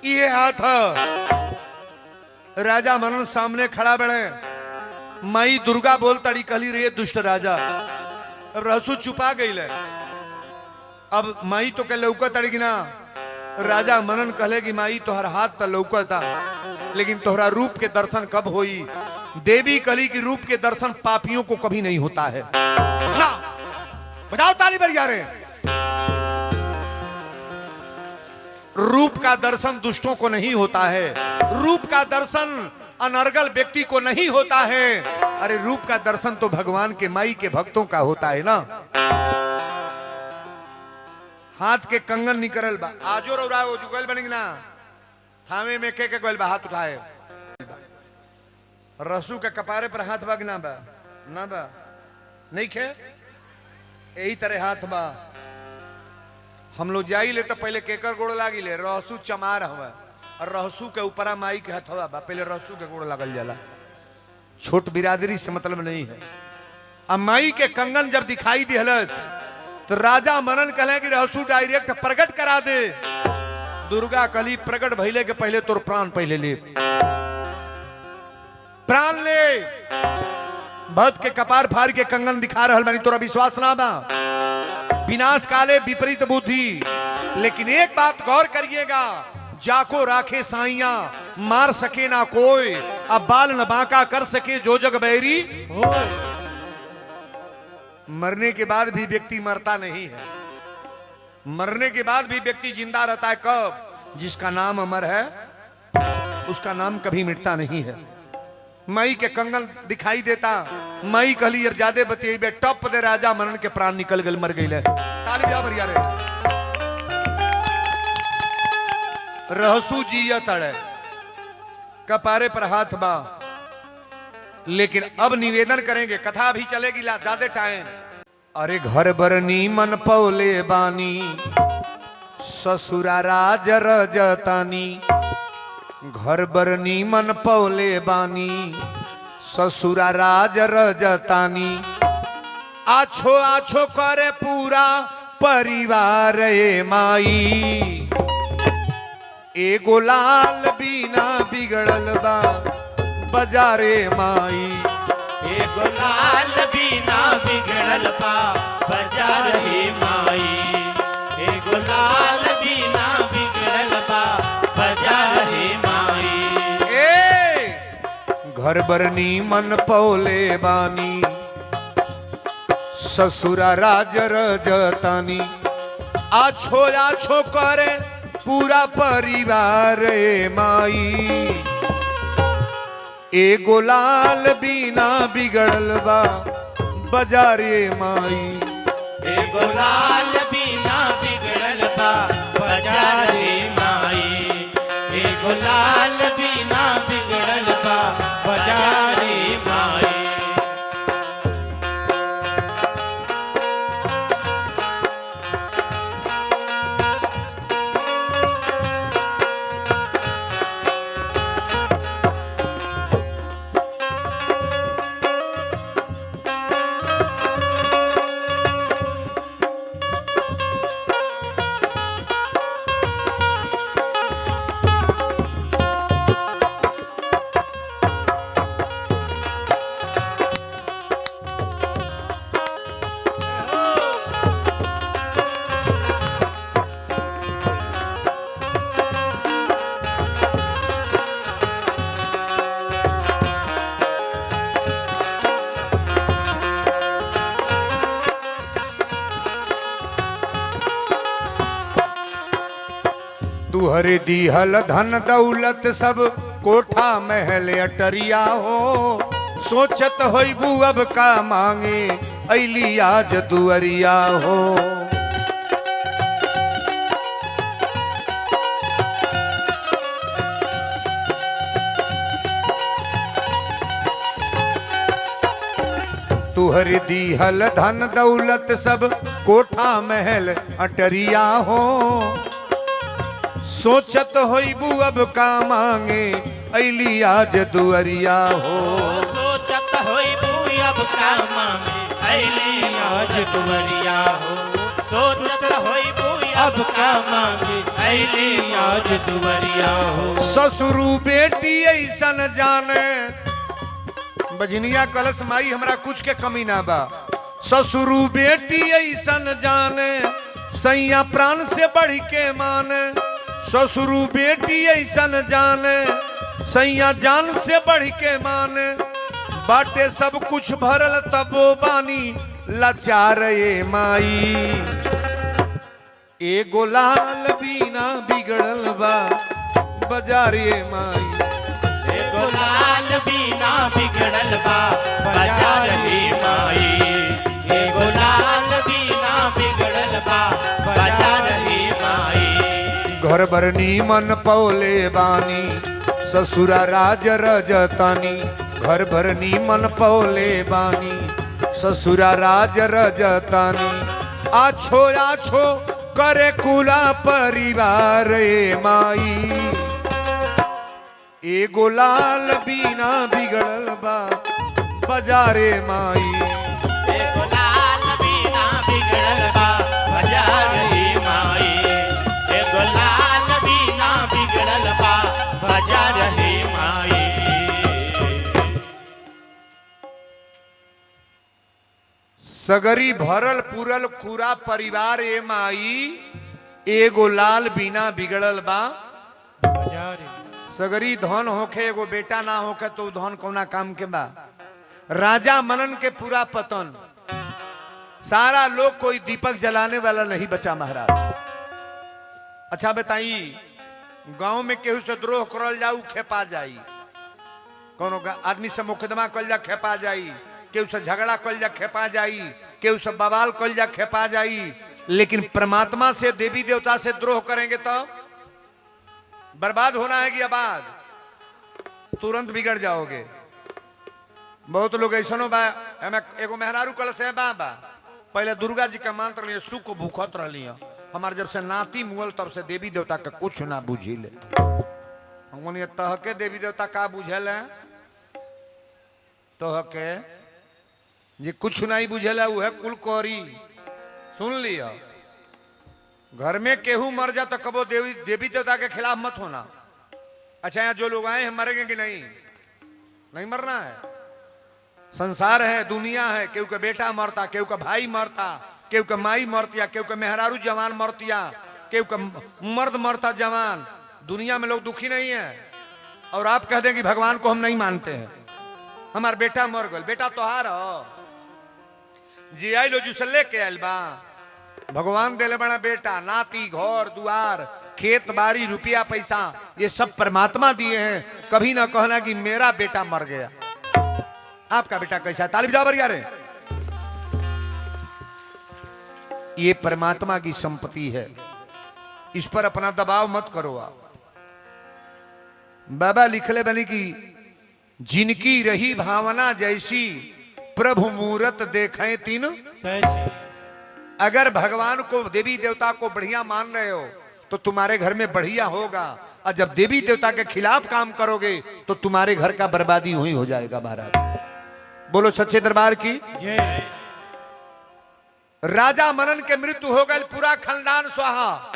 ये हाथ है। राजा मनन सामने खड़ा बड़े, माई दुर्गा बोल तड़ी कहली रे दुष्ट राजा। अब रहसू छुपा गई ले, अब माई तो कह लौका तड़ी कि ना। राजा मनन कहले कि माई तोहर हाथ तो लौकता लेकिन तोहरा रूप के दर्शन कब होई? देवी कहली कि रूप के दर्शन पापियों को कभी नहीं होता है ना। बजाओ ताली बजा रहे। रूप का दर्शन दुष्टों को नहीं होता है, रूप का दर्शन अनर्गल व्यक्ति को नहीं होता है। अरे रूप का दर्शन तो भगवान के माई के भक्तों का होता है ना। हाथ के कंगन निकरल बा, आजो रौरा हो जुगल बनेगी ना, थामे में के गोल बा, हाथ उठाए, रसू के कपारे पर हाथ बा कि ना बा, ना बा, नहीं खे, यही तरह हाथ बा। हम लोग जाई ले तो पहले केकर गोड़ लागी ले, रहसू चमार हुआ और रहसू के ऊपरा माई के हथवा बा, पहले रहसू के गोड़ लगल जाला। छोट बिरादरी से मतलब नहीं है। अब माई के कंगन जब दिखाई दिहलस तो राजा मनन कहले कि रहसू डायरेक्ट प्रकट करा दे। दुर्गा कली प्रकट भइले के पहले तोर प्राण पहले ले, प्राण ले। भक्त के कपार फाड़ के कंगन दिखा रहल बानी, तोरा विश्वास ना बा। विनाश काले विपरीत बुद्धि। लेकिन एक बात गौर करिएगा, जाको राखे साइया मार सके ना कोई, अब बाल न बांका कर सके जो जग बैरी। मरने के बाद भी व्यक्ति मरता नहीं है, मरने के बाद भी व्यक्ति जिंदा रहता है। कब? जिसका नाम अमर है उसका नाम कभी मिटता नहीं है। माई के कंगन दिखाई देता, माई कहली अब ज्यादा बतिये, टप दे राजा मनन के प्राण निकल गए, मर गई। ताली बजा बढ़िया रे। रहसू जिया तड़े, कपारे पर हाथ बा। लेकिन अब निवेदन करेंगे, कथा भी चलेगी ज्यादा टाइम। अरे घर बरनी मन पौले बानी, ससुरा राज रजतानी। घर बरनी मन पौले बानी, ससुरा राज रजतानी। आछो आछो करे पूरा परिवार ए माई। एगो लाल बिना बिगड़ल बा बाजारे माई। एगो लाल बिना बिगड़ल बा बाजारे माई। एगो लाल बिना बिगड़ल बा बाजारे माई। घर बरनी मन पौले बानी, ससुरा राज रजतानी। आछो आछो करे पूरा परिवार ए माई। एगो लाल बिना बिगड़ल बा बाजारे माई। एगो लाल बिना बिगड़ल बा बाजारे माई। एगो लाल बिना बिगड़ल बा बाजारे माई। तुहरे दीहल धन दौलत सब कोठा महल अटरिया हो। सोचत होइबू अब का मांगे अइली आज दुअरिया हो। तुहरे दीहल धन दौलत सब कोठा महल अटरिया हो। सोचत होइबू अब का मांगे अइली आज दुअरिया हो। सोचत होइबू अब का मांगे अइली आज दुअरिया हो। सोचत होइबू अब का मांगे अइली आज दुअरिया हो। ससुरु बेटी ऐसन जाने, बजनिया कलश माई हमरा कुछ के कमी ना बा। ससुरु बेटी ऐसन जाने, सैया प्राण से बढ़ के माने। ससुरु बेटी ऐसन जाने, सैया जान से बढ़ के माने। बाटे सब कुछ भरल तबो बानी लाचार ए माई। एगो लाल बीना बिगड़ल बा बाजारे माई। एगो लाल बीना बिगड़ल बा बाजार ही माई। एगो लाल बीना बिगड़ल बा बाजार ही माई। घर भर नीमन पौले बानी ससुरा राज रजतानी। घर भर नीमन पौले बानी ससुरा राज रजतानी। आछो आछो करे कुला परिवार ए माई। एगो लाल बीना बिगड़ल बा बाजारे माई। एगो लाल बीना बिगड़ल बा बाजार ही माई। एगो लाल बीना बिगड़ल बा बाजार ही माई। सगरी भरल पूरल पूरा परिवार ए माई। एगो लाल बीना बिगड़ल बा बाजार ही। सगरी धन होखे एगो बेटा ना होखे तो धन कौना काम के बा। राजा मनन के पूरा पतन। सारा लोग कोई दीपक जलाने वाला नहीं बचा महाराज। अच्छा बताई गांव में केहू से द्रोह करल जाऊ खेपा जाई। कोनो आदमी से मुकदमा कल जा खेपा जाई। केहू से झगड़ा कल जा खेपा जाई। केहू से बवाल कल जा खेपा जाई। लेकिन परमात्मा से देवी देवता से द्रोह करेंगे तो बर्बाद होना है कि आबाद? तुरंत बिगड़ जाओगे। बहुत लोग ऐसा बा एगो मेहरारू कल से बा पहले दुर्गा जी का मंत्र लिए सुख भूखत रही। हमारे जब से नाती मुगल तब से देवी देवता का कुछ ना बुझिले। हम तहके देवी देवता का बुझल है तहके जे कुछ नहीं बुझल है वह कुल कोरी। सुन लिया घर में केहू मर जा तो कबो देवी देवता के खिलाफ मत होना। अच्छा यहाँ जो लोग आए हैं मरेंगे कि नहीं? नहीं मरना है। संसार है, दुनिया है। केहू का बेटा मरता, केहू का भाई मरता, केहू का माई मरतिया, केहू का मेहरारू जवान मरतिया, केहू का मर्द मरता जवान। दुनिया में लोग दुखी नहीं है। और आप कह दें कि भगवान को हम नहीं मानते हैं। हमारा बेटा मर गल। बेटा तोहार हो जी आई लो जिसे लेके आयल बा। भगवान देले बड़ा बेटा, नाती, घर दुआर, खेत बाड़ी, रुपया पैसा ये सब परमात्मा दिए हैं। कभी ना कहना कि मेरा बेटा मर गया। आपका बेटा कैसा है? ताली बजाओ बढ़िया रे। ये परमात्मा की संपत्ति है। इस पर अपना दबाव मत करो। आप बाबा लिखले बनी कि जिनकी रही भावना जैसी प्रभु मूरत देखें तीन। अगर भगवान को देवी देवता को बढ़िया मान रहे हो तो तुम्हारे घर में बढ़िया होगा। और जब देवी देवता के खिलाफ काम करोगे तो तुम्हारे घर का बर्बादी हुई हो जाएगा। महाराज बोलो सच्चे दरबार की। राजा मनन के मृत्यु हो गई। पूरा खानदान स्वाहा।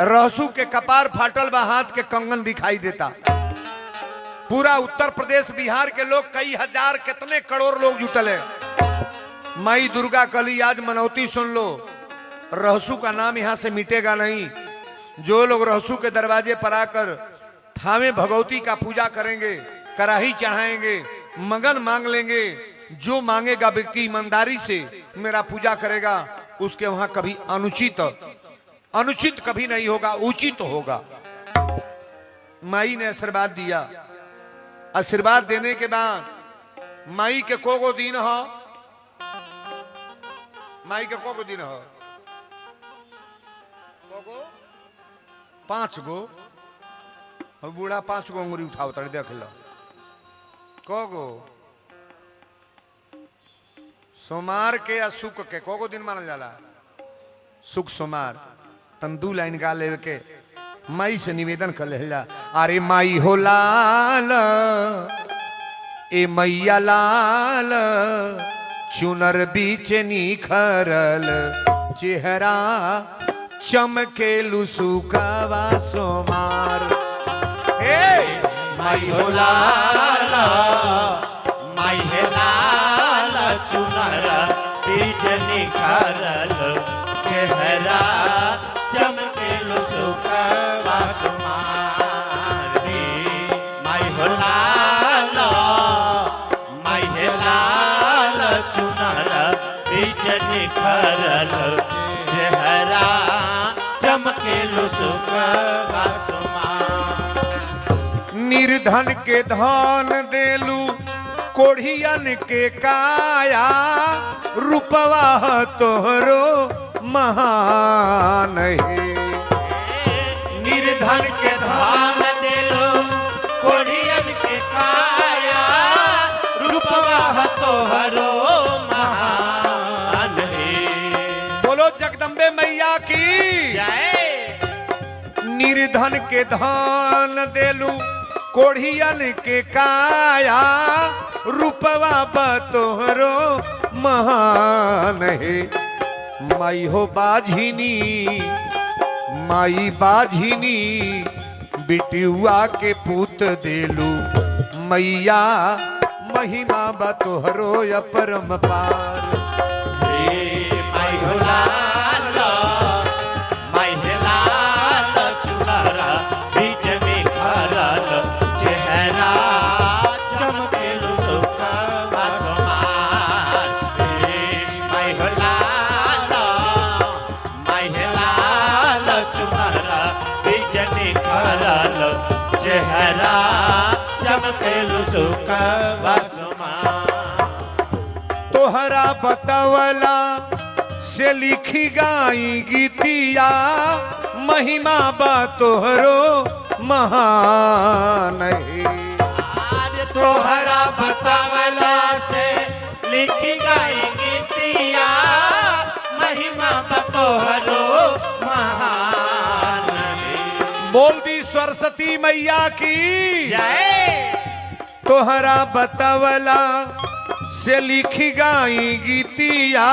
रहसू के कपार फाटल बा, हाथ के कंगन दिखाई देता। पूरा उत्तर प्रदेश बिहार के लोग कई हजार कितने करोड़ लोग जुटल है। माई दुर्गा कली आज मनौती सुन लो। रहसू का नाम यहां से मिटेगा नहीं। जो लोग रहसू के दरवाजे पर आकर थामे भगवती का पूजा करेंगे, कराही चढ़ाएंगे, मगन मांग लेंगे, जो मांगेगा व्यक्ति ईमानदारी से मेरा पूजा करेगा, उसके वहां कभी अनुचित कभी नहीं होगा, उचित होगा। माई ने आशीर्वाद दिया। आशीर्वाद देने के बाद माई के कोगो दिन हो। माई के कोगो दिन हो? कोगो 5 गो। और बूढ़ा 5 गो अंगुरी उठाओ तड़ी देख लो। कोगो सोमार के या सुख के कोगो दिन मानल जाला? सुख सोमार तंदू लाइन गा लेवे के माई से निवेदन कर ले। अरे माई हो लाल ए मैया लाल चुनर बीच निखरल चेहरा चमके लुसुकावा सोमार। हे माई हो लाल, माई है लाल चुनर बीच निखरल चेहरा चमके लुसुकावा सोमार। माई हो लाल, माई है लाल चुनर बीच बीच निखरल चेहरा चमके सुखवा तुम्हार। निर्धन के धन देलू कोढ़ियन के काया रूपवा तोहरो महान है। निर्धन के धन धान देलो कोढ़ियन के काया रूपवा तोहरो महान है। बोलो जगदम्बे मैया की। जय। निर्धन के धन देलू कोढ़ियन के काया रूपवा तोहरो महान है। माई हो बाझिनी माई बाझिनी बिटियुआ के पूत देलू मैया महिमा बा तोहरो अपरम पार। माई हो लाल माई है लाल चुनरा बीच निखरल चेहरा चमके सुखवा तुम्हार। माई हो लाल माई है लाल चुनरा बीच निखरल चेहरा चमके सुखवा तुम्हार। तोहरा बतवला से लिखी गाई गीतिया महिमा बा तोहरो महान है। आज तोहरा बतावला से लिखी गई गीतिया महिमा बतोहरो महान है। बोल दी सरस्वती मैया की। जय। तोहरा बतवला से लिखी गाई गीतिया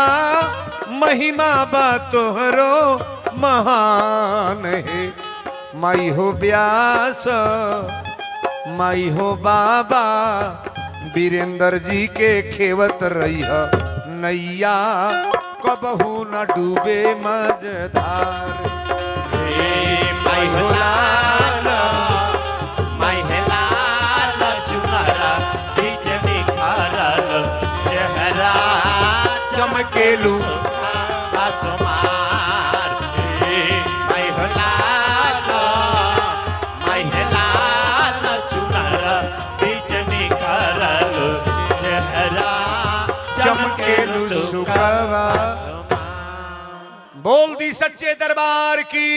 महिमा बा तोहरो महान है। माई हो व्यास माई हो बाबा वीरेंद्र जी के खेवत रही नैया कबहू न डूबे मझधार। माई हो लाल माई है लाल चुनरा बीच निखरल चेहरा चमकेलू सुखवा तुम्हार। माई हो लाल माई है लाल चुनरा बीच निखरल चेहरा चमकेलू सुखवा। बोल दी सच्चे दरबार की।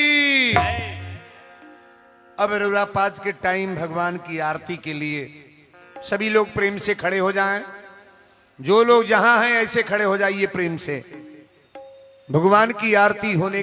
अब रउरा पाँच के टाइम भगवान की आरती के लिए सभी लोग प्रेम से खड़े हो जाएं। जो लोग जहां हैं ऐसे खड़े हो जाइए प्रेम से। भगवान की आरती होने के